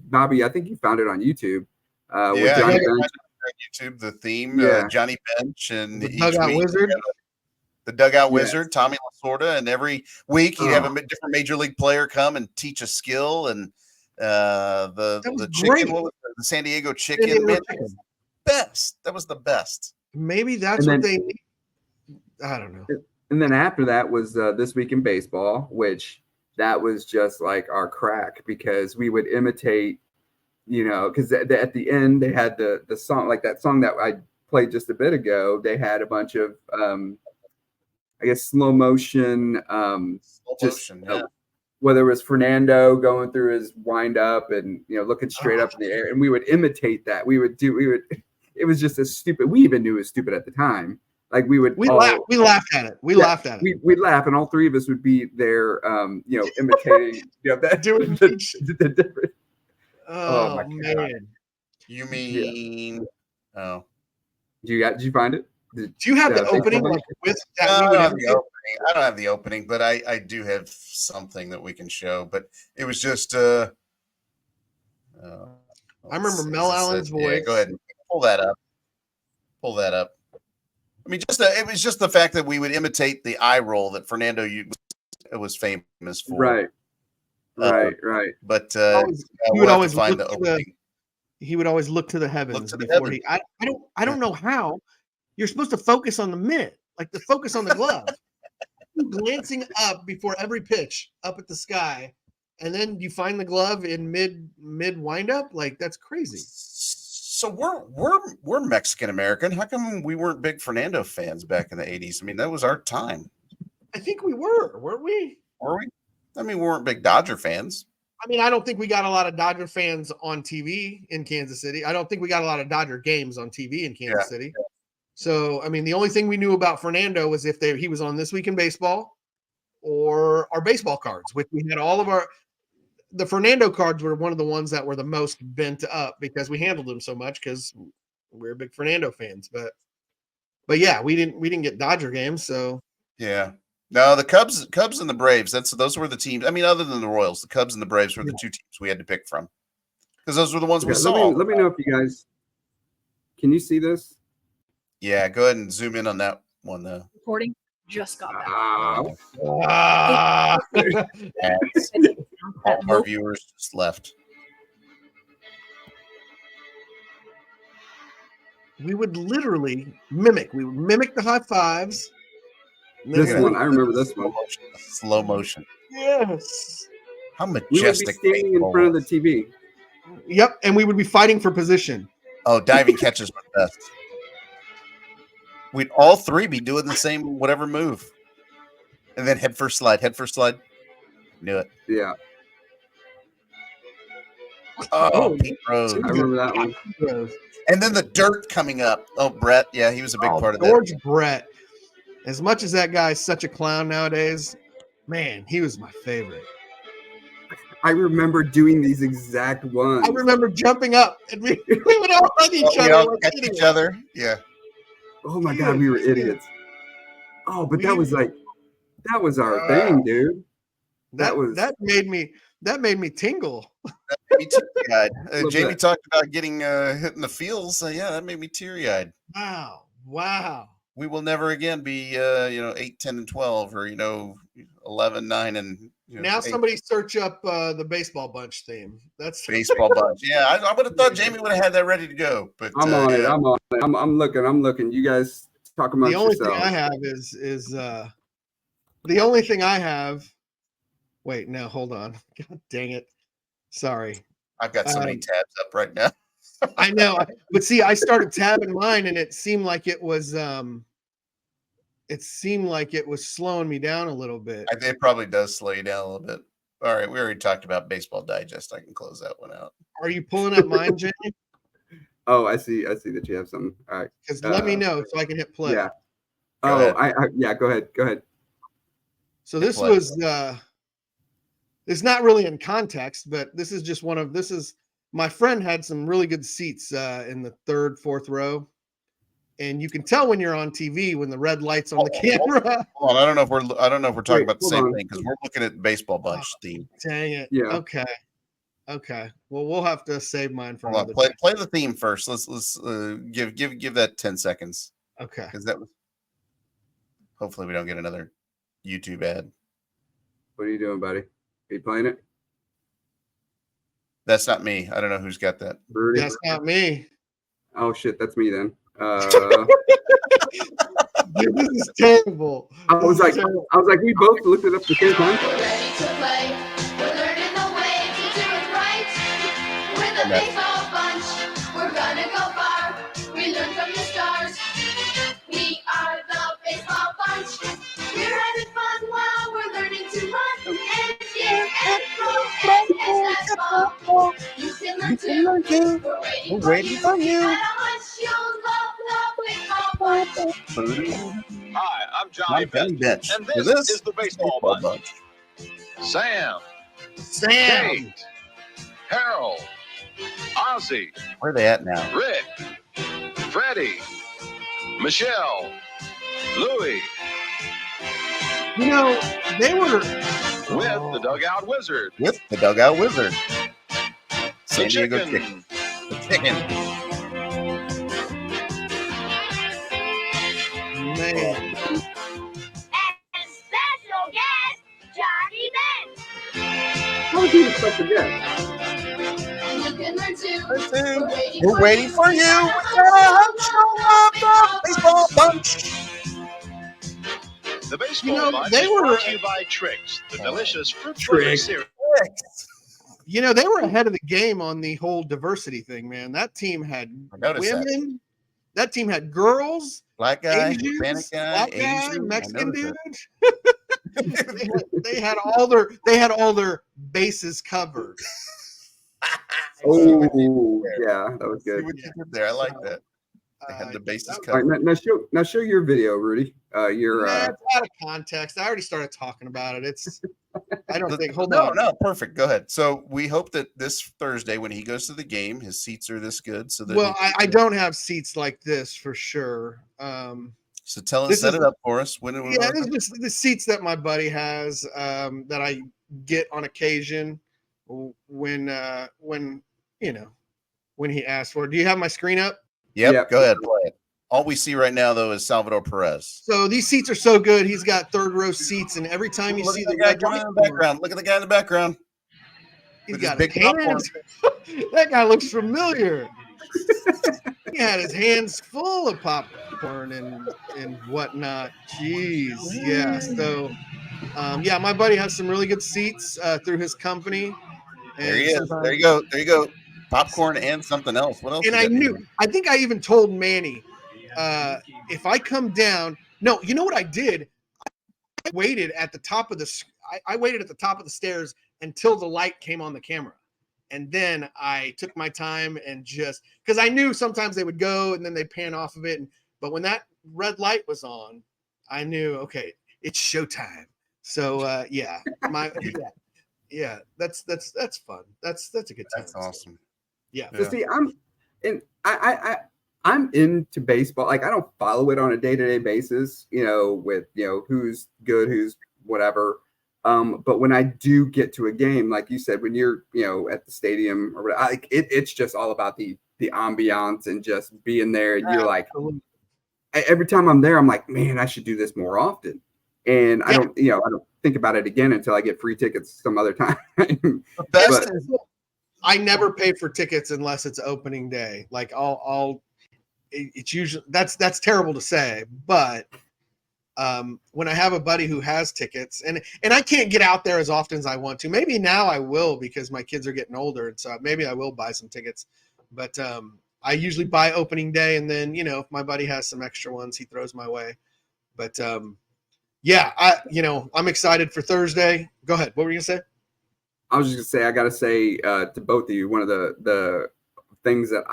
Bobby, I think you found it on YouTube. With Johnny Bench. YouTube, the theme, Johnny Bench and the Dugout Wizard. The Dugout Wizard, Tommy Lasorda, and every week he'd have a different major league player come and teach a skill. And the chicken, what was it? The San Diego chicken, man, that was the best. That was the best. Maybe that's what they need. I don't know. And then after that was This Week in Baseball, which that was just like our crack because we would imitate, because at the end they had the song, like that song that I played just a bit ago. They had a bunch of, I guess, slow motion, whether it was Fernando going through his wind up and looking straight up in the air, and we would imitate that. It was just as stupid. We even knew it was stupid at the time. Like we laughed at it. We laughed at it. We'd laugh, and all three of us would be there, imitating, that doing the different. Oh my man! God. You mean? Yeah. Oh, did you find it? Do you have the opening with that? I don't have the opening, but I do have something that we can show. But it was just. I remember Mel Allen's voice. Yeah, go ahead and pull that up. I mean, it was just the fact that we would imitate the eye roll that Fernando was famous for. Right. But he would always find the opening. He would always look to the heavens before he. I don't know how. You're supposed to focus on the mitt, like to focus on the glove. Glancing up before every pitch, up at the sky, and then you find the glove in mid windup. Like that's crazy. So we're Mexican American. How come we weren't big Fernando fans back in the 80s? I mean, that was our time. I think we were, weren't we? Were we? I mean, we weren't big Dodger fans. I mean, I don't think we got a lot of Dodger fans on TV in Kansas City. I don't think we got a lot of Dodger games on TV in Kansas City. Yeah. So, I mean, the only thing we knew about Fernando was if he was on This Week in Baseball or our baseball cards, which we had all of the Fernando cards were one of the ones that were the most bent up because we handled them so much because we're big Fernando fans. But yeah, we didn't get Dodger games. So yeah, no, the Cubs and the Braves. Those were the teams. I mean, other than the Royals, the Cubs and the Braves were the two teams we had to pick from because those were the ones we saw. Let me know if you guys can you see this. Yeah, go ahead and zoom in on that one though. Recording just got back. All of our viewers just left. We would literally mimic. We would mimic the high fives. This one, I remember this one. Slow motion. Yes. How majestic. We would be standing in front of the TV. Yep, and we would be fighting for position. Oh, diving catches were the best. We'd all three be doing the same whatever move. And then head first slide. Knew it. Yeah. Oh, Pete Rose. I remember that one. And then the dirt coming up. Oh, Brett. Yeah, he was a big part of that. George Brett. As much as that guy's such a clown nowadays, man, he was my favorite. I remember doing these exact ones. I remember jumping up and we would all hug each other. All catch each other. Yeah. Oh my God, we were idiots. Oh, but that was our thing, dude. That made me That made me tingle. Me teary-eyed. Love Jamie that. talked about getting hit in the feels. Yeah, that made me teary-eyed. Wow. We will never again be 8, 10, and 12, or 11, 9, and Now 8. somebody search up the baseball bunch theme. That's Baseball bunch. Yeah, I would have thought Jamie would have had that ready to go. But I'm on it. yeah. I'm on it. I'm looking. You guys talk amongst the only yourselves. thing I have is the only thing I have. Wait, no, hold on. God dang it. Sorry. I've got so many tabs up right now. I know, but see, I started tabbing mine, and it seemed like it was slowing me down a little bit. It probably does slow you down a little bit. All right, we already talked about Baseball Digest. I can close that one out. Are you pulling up mine, Jamie? Oh, I see that you have something. All right. Because let me know so I can hit play. Yeah. Go ahead. Yeah, go ahead. So this was it's not really in context, but this is just my friend had some really good seats in the 3rd, 4th row. And you can tell when you're on TV when the red light's on the camera. Hold on, I don't know if we're talking about the same on. thing, because we're looking at the baseball bunch theme. Dang it. Yeah. Okay. Well, we'll have to save mine for Hold another on, day. play the theme first. Let's give that 10 seconds. Okay. Because that was, hopefully we don't get another YouTube ad. What are you doing, buddy? Are you playing it? That's not me. I don't know who's got that. Rudy? That's not me. Oh shit, that's me then. Dude, this is terrible. I was like, we both looked it up at the same time. We're ready to play. We're learning the way to do it right. We're the baseball bunch. We're gonna go far. We learn from the stars. We are the baseball bunch. We're having fun while we're learning to run and skip and throw and basketball. You can learn too. We're waiting for you. At a hunch, you'll love the baseball bunch. Hi, I'm Johnny Bench. And this is the Baseball Bunch. Sam, Kate, Harold, Ozzy, Where are they at now? Rick, Freddie, Michelle, Louie, They were with the Dugout Wizard, With the Dugout Wizard. the San Diego Chicken, The Chicken. man. And special guest, Johnny Bench. How would you expect to get? You can learn too. We're waiting for you. Baseball bunch. The Baseball Bunch they is were- brought to you by Trix, the delicious fruit Trix. cereal. They were ahead of the game on the whole diversity thing, man. That team had I noticed that. women. That team had girls, Black guy, Asians, Hispanic guy, black guy, Asian. I Mexican noticed dude. they had all their bases covered. Oh, yeah, that was See good. what you did there. I like that. They had the bases that- All covered. right, now show your video, Rudy. Your It's out of context. I already started talking about it. I don't think. Hold No, on. no, perfect. Go ahead. So we hope that this Thursday, when he goes to the game, his seats are this good. So that Well, I don't have seats like this for sure. So tell us, this set is- it up for us. When Yeah, this is just the seats that my buddy has that I get on occasion when he asks for it. Do you have my screen up? Yep, Yeah. go ahead, play it. All we see right now, though, is Salvador Perez. So these seats are so good. He's got 3rd row seats, and every time you Look see at the the guy red coming light in the background. Look at the guy in the background. he's with his got big his popcorn. hands. That guy looks familiar. He had his hands full of popcorn and whatnot. Jeez, yeah. So, my buddy has some really good seats through his company. There he is. sometimes- There you go. There you go. Popcorn and something else. What else? And you I got knew. here? I think I even told Manny, if I come down. No, you know what I did? I waited at the top of the. I waited at the top of the stairs until the light came on the camera. And then I took my time and just because I knew sometimes they would go and then they pan off of it. But when that red light was on, I knew, okay, it's showtime. So that's fun. That's a good time. That's awesome. Yeah. So see, I'm into baseball. Like I don't follow it on a day-to-day basis, with who's good, who's whatever. But when I do get to a game, like you said, when you're, at the stadium or whatever, it's just all about the ambiance and just being there. And you're like, every time I'm there, I'm like, man, I should do this more often. And I don't think about it again until I get free tickets some other time. The best is I never pay for tickets unless it's opening day. Like it's usually that's terrible to say, but when I have a buddy who has tickets and I can't get out there as often as I want to, maybe now I will because my kids are getting older. And so maybe I will buy some tickets, but I usually buy opening day. And then, if my buddy has some extra ones, he throws my way. But I'm excited for Thursday. Go ahead. What were you gonna say? I was just gonna say, I gotta say to both of you, one of the things that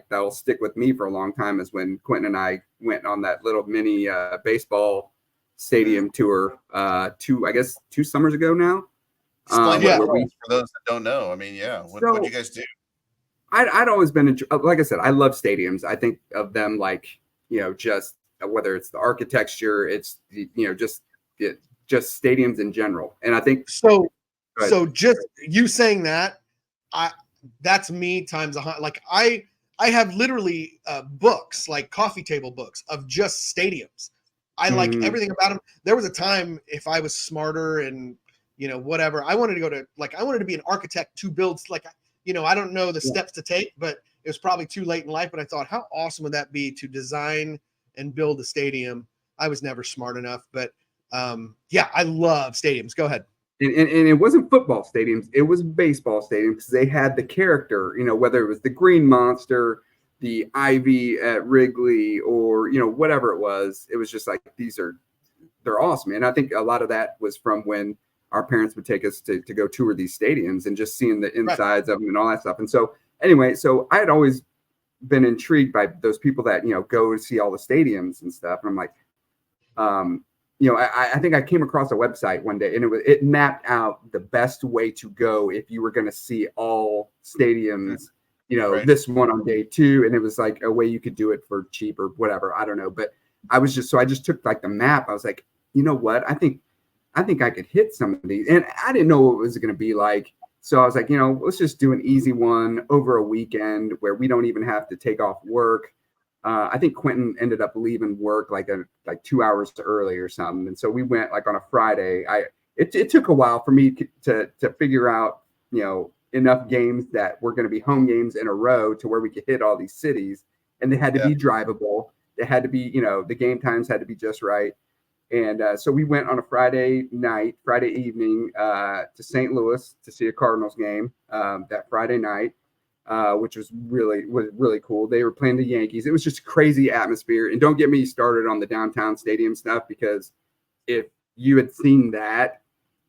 that'll stick with me for a long time is when Quentin and I went on that little mini baseball stadium tour 2 summers ago now. Explain for those that don't know. I mean, what did you guys do? I'd always been, like I said, I love stadiums. I think of them like, just whether it's the architecture, it's, just stadiums in general. And I think so just you saying that, that's me times 100. Like I have literally books, like coffee table books of just stadiums. I like everything about them. There was a time if I was smarter and whatever, I wanted to be an architect to build, like, I don't know the steps to take, but it was probably too late in life. But I thought, how awesome would that be to design and build a stadium? I was never smart enough, but I love stadiums. Go ahead. And it wasn't football stadiums, it was baseball stadiums because they had the character, whether it was the Green Monster, the Ivy at Wrigley, or, whatever it was just like, they're awesome. And I think a lot of that was from when our parents would take us to go tour these stadiums and just seeing the insides of them and all that stuff. And so anyway, I had always been intrigued by those people that, go to see all the stadiums and stuff. And I'm like, I think I came across a website one day and it mapped out the best way to go if you were going to see all stadiums, this one on day 2. And it was like a way you could do it for cheap or whatever. I don't know. But I just took like the map. I was like, you know what? I think I could hit some of these. And I didn't know what it was going to be like. So I was like, let's just do an easy one over a weekend where we don't even have to take off work. I think Quentin ended up leaving work like 2 hours early or something. And so we went like on a Friday. It took a while for me to figure out, enough games that were going to be home games in a row to where we could hit all these cities, and they had to be drivable. They had to be, the game times had to be just right. And so we went on a Friday evening to St. Louis to see a Cardinals game that Friday night. Which was really cool. They were playing the Yankees. It was just a crazy atmosphere. And don't get me started on the downtown stadium stuff, because if you had seen that,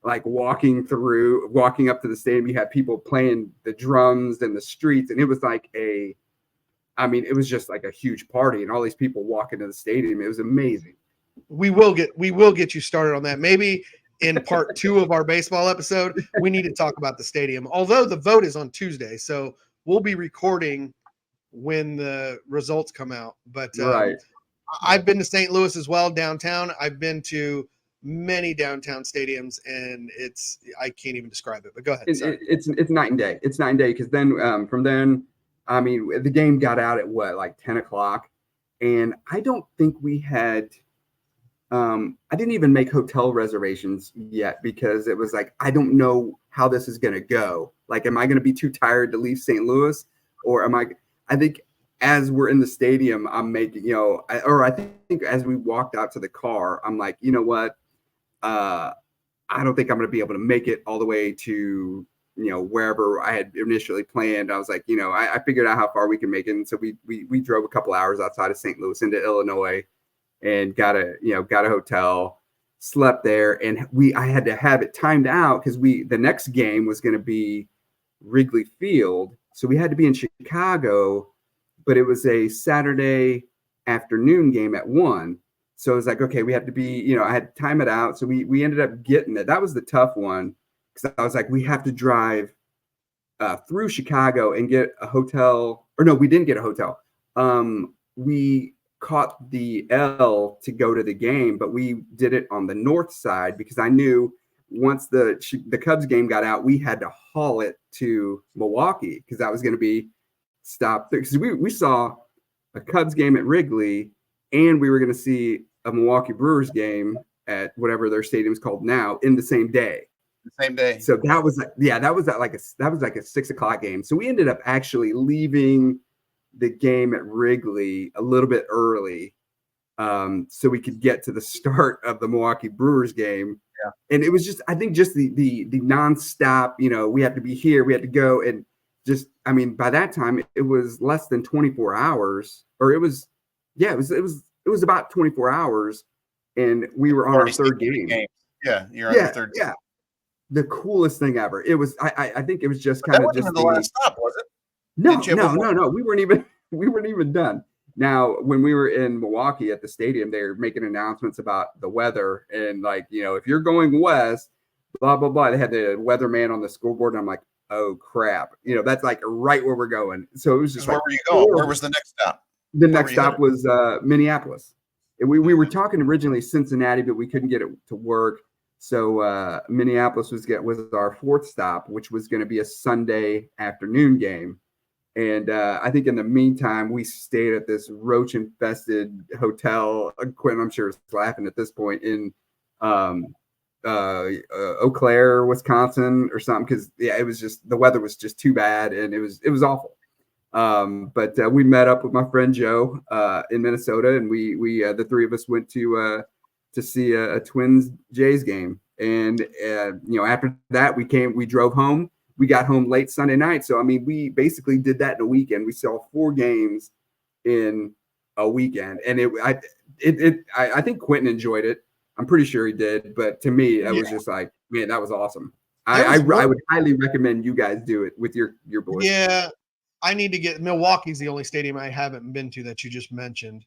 like walking up to the stadium, you had people playing the drums in the streets, and it was like it was just like a huge party, and all these people walking to the stadium. It was amazing. We will get you started on that. Maybe in part 2 of our baseball episode, we need to talk about the stadium. Although the vote is on Tuesday, so we'll be recording when the results come out. But I've been to St. Louis as well, downtown. I've been to many downtown stadiums, and I can't even describe it. But go ahead. It's night and day. It's night and day, because then from then, the game got out at like 10 o'clock, and I don't think we had. I didn't even make hotel reservations yet, because it was like, I don't know how this is going to go. Like, am I going to be too tired to leave St. Louis, or I think as we're in the stadium, I'm making, I think as we walked out to the car, I'm like, you know what? I don't think I'm going to be able to make it all the way to, wherever I had initially planned. I was like, I figured out how far we can make it. And so we drove a couple hours outside of St. Louis into Illinois, and got a hotel, slept there, and I had to have it timed out because the next game was going to be Wrigley Field. So we had to be in Chicago, but it was a Saturday afternoon game at 1. So it was like, okay, we have to be, I had to time it out. So we ended up getting it. That was the tough one, because I was like, we have to drive through Chicago and get a hotel. Or no, we didn't get a hotel. We caught the L to go to the game, but we did it on the north side, because I knew once the Cubs game got out, we had to haul it to Milwaukee because that was going to be stopped because we saw a Cubs game at Wrigley, and we were going to see a Milwaukee Brewers game at whatever their stadium's called now in the same day. The same day. So that was like a 6:00 game. So we ended up actually leaving the game at Wrigley a little bit early, so we could get to the start of the Milwaukee Brewers game. Yeah. And it was just, I think, just the nonstop. We had to be here, we had to go, and just, I mean, by that time it was less than 24 hours, or it was about 24 hours, and we were on our third game. Yeah, you're on your third. Yeah, the coolest thing ever. It was. I think it was just But kind that of wasn't just even the last stop, was it? No. We weren't even done. Now, when we were in Milwaukee at the stadium, they were making announcements about the weather and, like, if you're going west, blah blah blah. They had the weatherman on the scoreboard, and I'm like, oh crap, that's like right where we're going. So it was just where like, were you going? Where was the next stop? The next stop was Minneapolis. And we were talking originally Cincinnati, but we couldn't get it to work. So Minneapolis was our fourth stop, which was going to be a Sunday afternoon game. And I think in the meantime, we stayed at this roach-infested hotel. Quentin, I'm sure, is laughing at this point, in Eau Claire, Wisconsin, or something, because it was just, the weather was just too bad, and it was awful. But we met up with my friend Joe in Minnesota, and we the three of us went to see a Twins Jays game. And after that, we drove home. We got home late Sunday night. So I mean, we basically did that in a weekend. We saw 4 games in a weekend, and I think Quentin enjoyed it. I'm pretty sure he did. But to me, it was just like, man, that was awesome. I would highly recommend you guys do it with your boys. Yeah. I need to get, Milwaukee's the only stadium I haven't been to that you just mentioned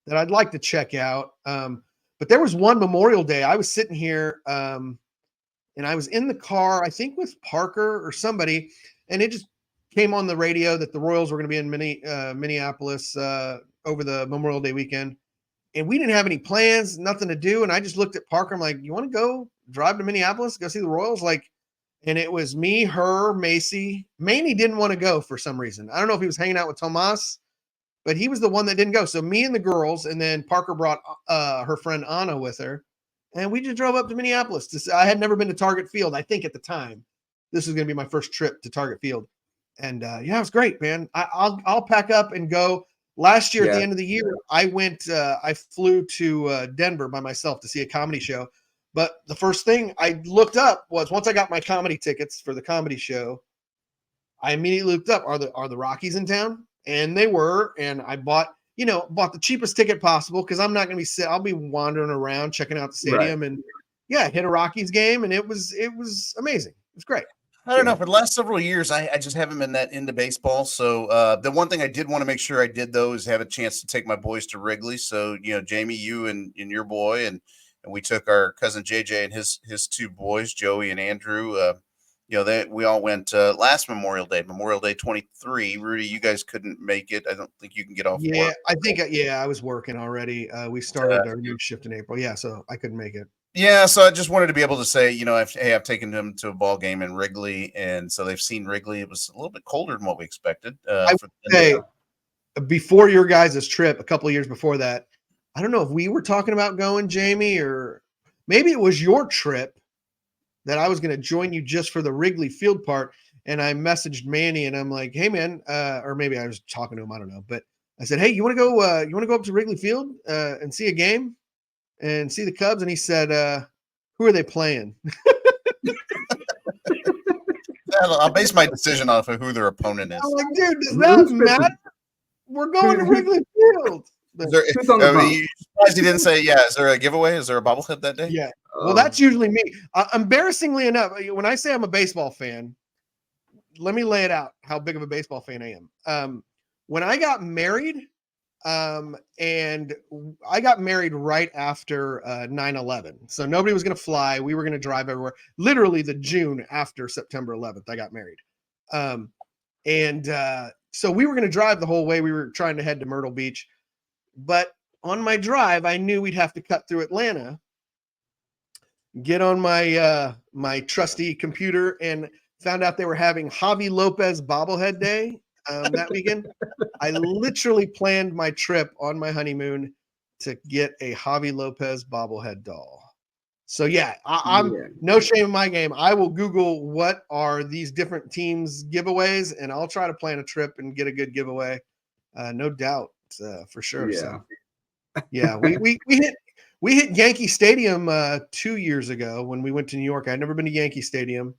that I'd like to check out. But there was one Memorial Day. I was sitting here and I was in the car, I think with Parker or somebody, and it just came on the radio that the Royals were going to be in Minneapolis over the Memorial Day weekend. And we didn't have any plans, nothing to do. And I just looked at Parker. I'm like, you want to go drive to Minneapolis, go see the Royals? And it was me, her, Macy. Maney didn't want to go for some reason. I don't know if he was hanging out with Tomas, but he was the one that didn't go. So me and the girls, and then Parker brought her friend Anna with her, and we just drove up to Minneapolis. I had never been to Target Field, I think, at the time. This was going to be my first trip to Target Field. And it was great, man. I'll pack up and go. Last year, at the end of the year, I flew to Denver by myself to see a comedy show. But the first thing I looked up was, once I got my comedy tickets for the comedy show, I immediately looked up, are the Rockies in town? And they were. And I bought the cheapest ticket possible, because I'm not going to be I'll be wandering around checking out the stadium. Right. And hit a Rockies game, and it was amazing. It was great. I don't know. For the last several years, I just haven't been that into baseball. So the one thing I did want to make sure I did, though, is have a chance to take my boys to Wrigley. So, Jamie, you and your boy, and we took our cousin JJ and his 2 boys, Joey and Andrew. We all went last Memorial Day 23. Rudy, you guys couldn't make it. I don't think you can get off work. I think I was working already. We started our new shift in April. Yeah, so I couldn't make it. Yeah, so I just wanted to be able to say, I've taken them to a ball game in Wrigley, and so they've seen Wrigley. It was a little bit colder than what we expected. I would say, before your guys' trip, a couple of years before that, I don't know if we were talking about going, Jamie, or maybe it was your trip that I was going to join you just for the Wrigley Field part. And I messaged Manny, and I'm like, hey, man, or maybe I was talking to him. I don't know. But I said, hey, you want to go up to Wrigley Field and see a game and see the Cubs? And he said, who are they playing? I'll base my decision off of who their opponent is. I'm like, dude, does that matter? We're going to Wrigley Field. You surprised he didn't say, is there a giveaway? Is there a bobblehead that day? Yeah. Well, that's usually me. Embarrassingly enough, when I say I'm a baseball fan, let me lay it out how big of a baseball fan I am. When I got married, and I got married right after 9/11. So nobody was going to fly. We were going to drive everywhere. Literally the June after September 11th, I got married. So we were going to drive the whole way. We were trying to head to Myrtle Beach. But on my drive, I knew we'd have to cut through Atlanta. get on my my trusty computer and found out they were having Javi Lopez bobblehead day that weekend. I literally planned my trip on my honeymoon to get a Javi Lopez bobblehead doll. So yeah, I'm Yeah. no shame in my game. I will Google what are these different teams giveaways, and I'll try to plan a trip and get a good giveaway. No doubt, for sure. Yeah. So yeah, we hit Yankee Stadium 2 years ago when we went to New York. I'd never been to Yankee Stadium.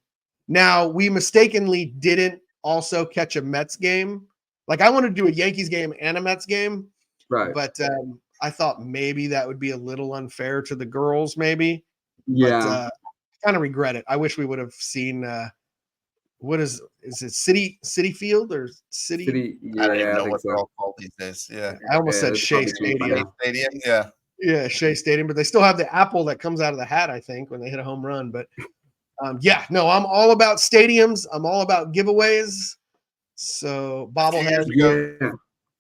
Now we mistakenly didn't also catch a Mets game. Like I wanted to do a Yankees game and a Mets game, Right. but I thought maybe that would be a little unfair to the girls, maybe. Yeah. But kind of regret it. I wish we would have seen what is it City Field or City? City. Yeah, I don't even I know think what they're so. all called these days. Yeah. I almost Yeah, said it's Shea probably changed by Stadium. now. Stadium. Yeah. Yeah, Shea Stadium, but they still have the apple that comes out of the hat, I think, when they hit a home run. But yeah, no, I'm all about stadiums. I'm all about giveaways. So bobblehead. Yeah.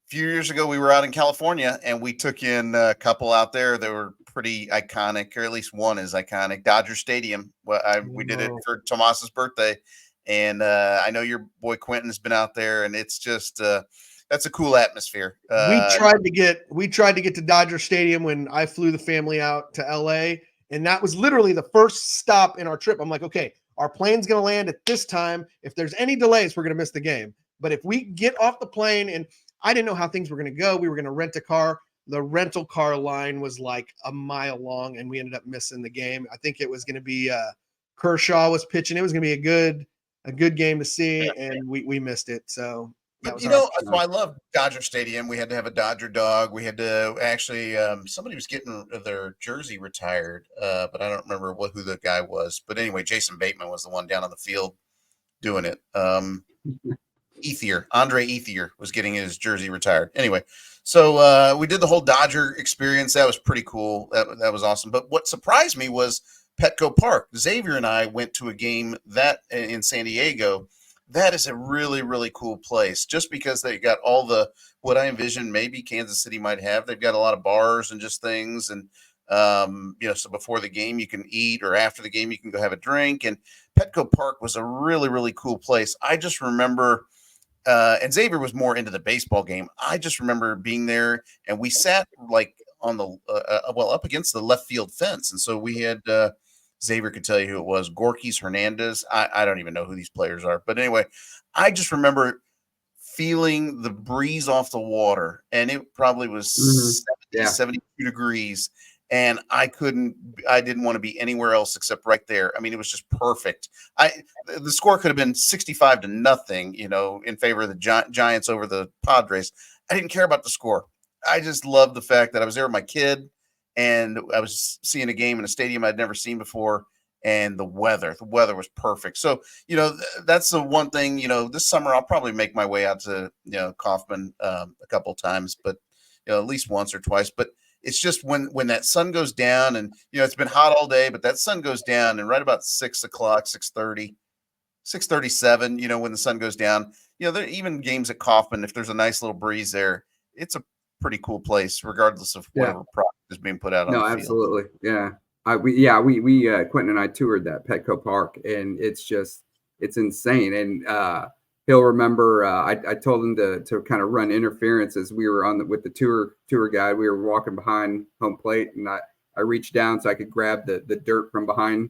Few years ago, we were out in California and we took in a couple out there that were pretty iconic, or at least one is iconic. Dodger Stadium. Well, we did it for Tomas's birthday, and I know your boy Quentin's been out there, and it's just that's a cool atmosphere. We tried to get to Dodger Stadium when I flew the family out to LA, and that was literally the first stop in our trip. I'm like, okay, our plane's going to land at this time. If there's any delays, we're going to miss the game. But if we get off the plane, and I didn't know how things were going to go, we were going to rent a car. The rental car line was like a mile long, and we ended up missing the game. I think it was going to be Kershaw was pitching. It was going to be a good game to see, and we missed it. So. But you know, so I love Dodger Stadium. We had to have a Dodger dog. We had to actually somebody was getting their jersey retired, but I don't remember who the guy was. But anyway, Jason Bateman was the one down on the field doing it. Andre Ethier was getting his jersey retired. Anyway, so we did the whole Dodger experience. That was pretty cool. That was awesome. But what surprised me was Petco Park. Xavier and I went to a game that in San Diego. That is a really, really cool place just because they got all the what I envision maybe Kansas City might have. They've got a lot of bars and just things. And, so before the game you can eat, or after the game you can go have a drink. And Petco Park was a really, really cool place. I just remember, and Xavier was more into the baseball game. I just remember being there, and we sat like on the, up against the left field fence. And so we had, Xavier could tell you who it was. Gorkys Hernandez. I don't even know who these players are. But anyway, I just remember feeling the breeze off the water, and it probably was 72 degrees. And I didn't want to be anywhere else except right there. I mean, it was just perfect. The score could have been 65-0, in favor of the Giants over the Padres. I didn't care about the score. I just loved the fact that I was there with my kid, and I was seeing a game in a stadium I'd never seen before, and the weather was perfect. So, that's the one thing, this summer I'll probably make my way out to, Kaufman a couple times, but, at least once or twice. But it's just when that sun goes down, and, it's been hot all day, but that sun goes down, and right about 6 o'clock, 6:30, 6:37, when the sun goes down, there even games at Kaufman, if there's a nice little breeze there, it's a pretty cool place, regardless of whatever product is being put out on the field. No, absolutely. Yeah. We Quentin and I toured that Petco Park, and it's insane. And he'll remember, I told him to kind of run interference as we were with the tour guide. We were walking behind home plate, and I reached down so I could grab the dirt from behind,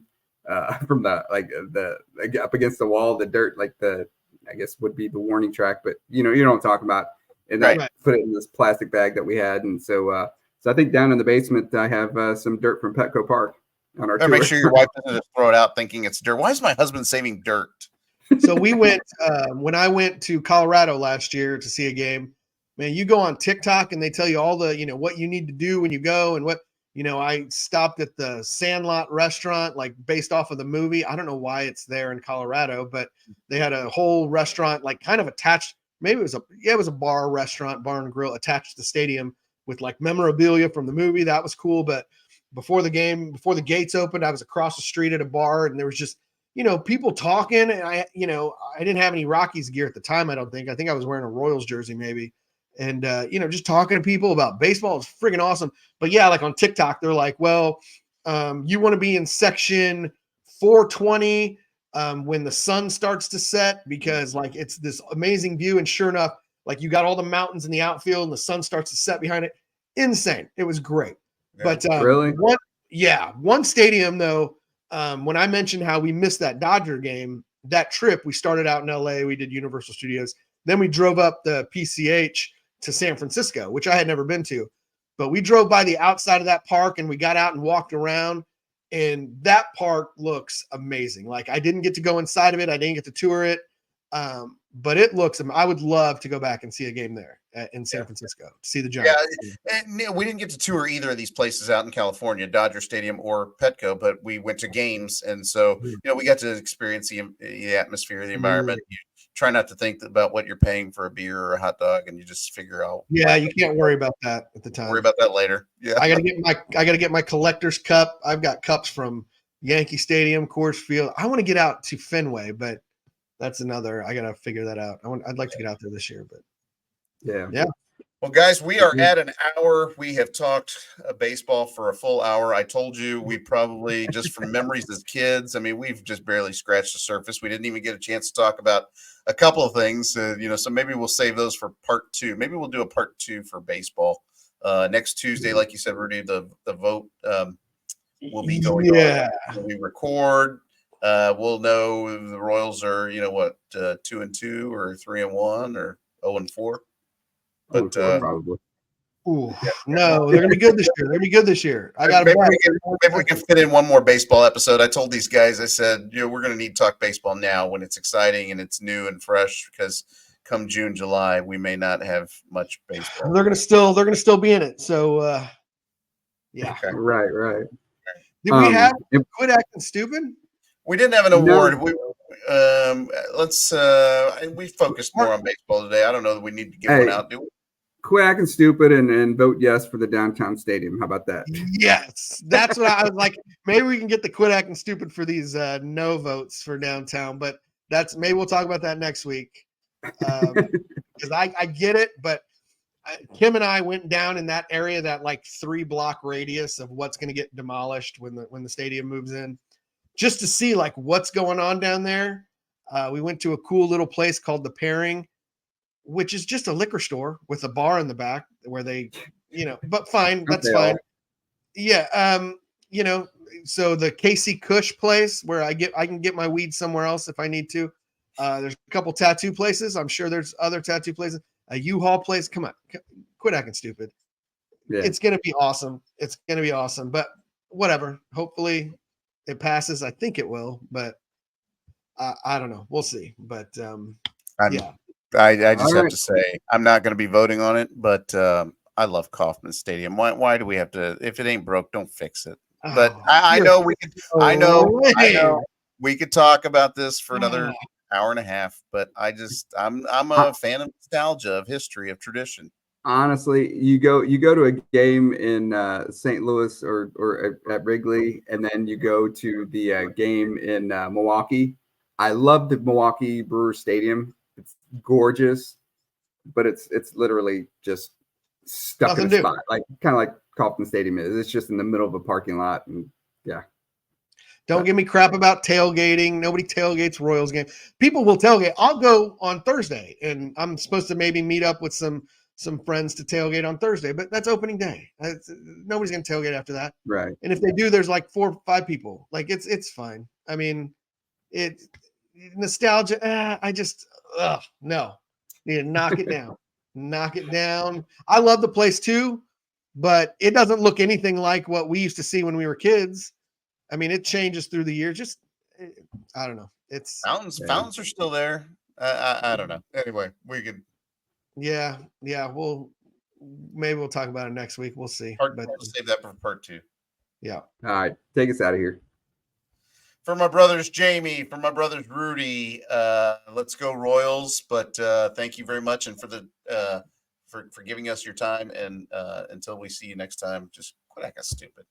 from the up against the wall, the dirt, I guess would be the warning track, but you know what I'm talking about. And I put it in this plastic bag that we had. And so I think down in the basement, I have some dirt from Petco Park on our tour. Make sure your wife doesn't just throw it out thinking it's dirt. Why is my husband saving dirt? So we went, when I went to Colorado last year to see a game, man, you go on TikTok and they tell you all the, what you need to do when you go, and I stopped at the Sandlot restaurant, like based off of the movie. I don't know why it's there in Colorado, but they had a whole restaurant, like kind of attached. Maybe it was a bar and grill attached to the stadium with like memorabilia from the movie. That was cool. But before the game, before the gates opened, I was across the street at a bar, and there was just, people talking. And I didn't have any Rockies gear at the time. I think I was wearing a Royals jersey maybe. And, just talking to people about baseball is friggin' awesome. But yeah, like on TikTok, they're like, well, You want to be in section 420 when the sun starts to set, because like it's this amazing view. And sure enough, like you got all the mountains in the outfield and the sun starts to set behind it. Insane. It was great. Yeah. But Really? one stadium though, when I mentioned how we missed that Dodger game, that trip, we started out in LA, we did Universal Studios. Then we drove up the PCH to San Francisco, which I had never been to. But we drove by the outside of that park and we got out and walked around. And that park looks amazing. Like I didn't get to go inside of it. I didn't get to tour it. But it looks, I would love to go back and see a game there in San Francisco, to see the Giants. Yeah, and we didn't get to tour either of these places out in California, Dodger Stadium or Petco, but we went to games, and so we got to experience the atmosphere, the environment. You try not to think about what you're paying for a beer or a hot dog, and you just figure out. Yeah, you can't worry about that at the time. Worry about that later. Yeah, I gotta get my collector's cup. I've got cups from Yankee Stadium, Coors Field. I want to get out to Fenway, but that's another. I gotta figure that out. I'd like to get out there this year, but yeah. Well, guys, we are at an hour. We have talked baseball for a full hour. I told you we probably, just from memories as kids, I mean, we've just barely scratched the surface. We didn't even get a chance to talk about a couple of things, so maybe we'll save those for part 2. Maybe we'll do a part 2 for baseball next Tuesday. Like you said, Rudy, the vote will be going on. When we record, we'll know the Royals are, 2-2 or 3-1 or 0-4. But probably. Ooh, no, they're gonna be good this year. They're gonna be good this year. Maybe we can fit in one more baseball episode. I told these guys, I said, we're gonna need to talk baseball now when it's exciting and it's new and fresh, because come June, July, we may not have much baseball. They're gonna still be in it. So yeah. Okay. Right. Did we have quit acting stupid? We didn't have an award. We focused more on baseball today. I don't know that we need to give one out, do we? Quit acting stupid and vote yes for the downtown stadium. How about that? Yes, that's what I was like. Maybe we can get the quit acting stupid for these no votes for downtown, but maybe we'll talk about that next week, because I get it. But Kim and I went down in that area, that like 3-block radius of what's going to get demolished when the stadium moves in, just to see like what's going on down there. We went to a cool little place called The Pairing, which is just a liquor store with a bar in the back where they, but fine. That's fine. Yeah. So the Casey Cush place where I can get my weed somewhere else if I need to. There's a couple tattoo places. I'm sure there's other tattoo places, a U-Haul place. Come on, quit acting stupid. Yeah. It's going to be awesome. But whatever. Hopefully it passes. I think it will, but I don't know. We'll see. But I just have to say, I'm not going to be voting on it, but I love Kauffman Stadium. Why do we have to? If it ain't broke, don't fix it. But I know we could. I know we could talk about this for another hour and a half. But I'm a fan of nostalgia, of history, of tradition. Honestly, you go to a game in St. Louis or at Wrigley, and then you go to the game in Milwaukee. I love the Milwaukee Brewers Stadium. It's gorgeous, but it's literally just stuck in a spot, kind of like Kauffman Stadium is. It's just in the middle of a parking lot, and Don't give me crap about tailgating. Nobody tailgates Royals game. People will tailgate. I'll go on Thursday, and I'm supposed to maybe meet up with some friends to tailgate on Thursday, but that's opening day. Nobody's gonna tailgate after that, right? And if they do, there's like 4 or 5 people. Like it's fine. I mean, nostalgia. I just no. Need to knock it down. Knock it down. I love the place too, but it doesn't look anything like what we used to see when we were kids. I mean, it changes through the years. Just I don't know. It's fountains are still there. I don't know. Anyway, we could. Yeah. Maybe we'll talk about it next week. We'll see. We'll save that for part 2. Yeah. All right, take us out of here. For my brothers Jamie, for my brothers Rudy, let's go Royals. But thank you very much, and for the for giving us your time. And until we see you next time, just quit acting stupid.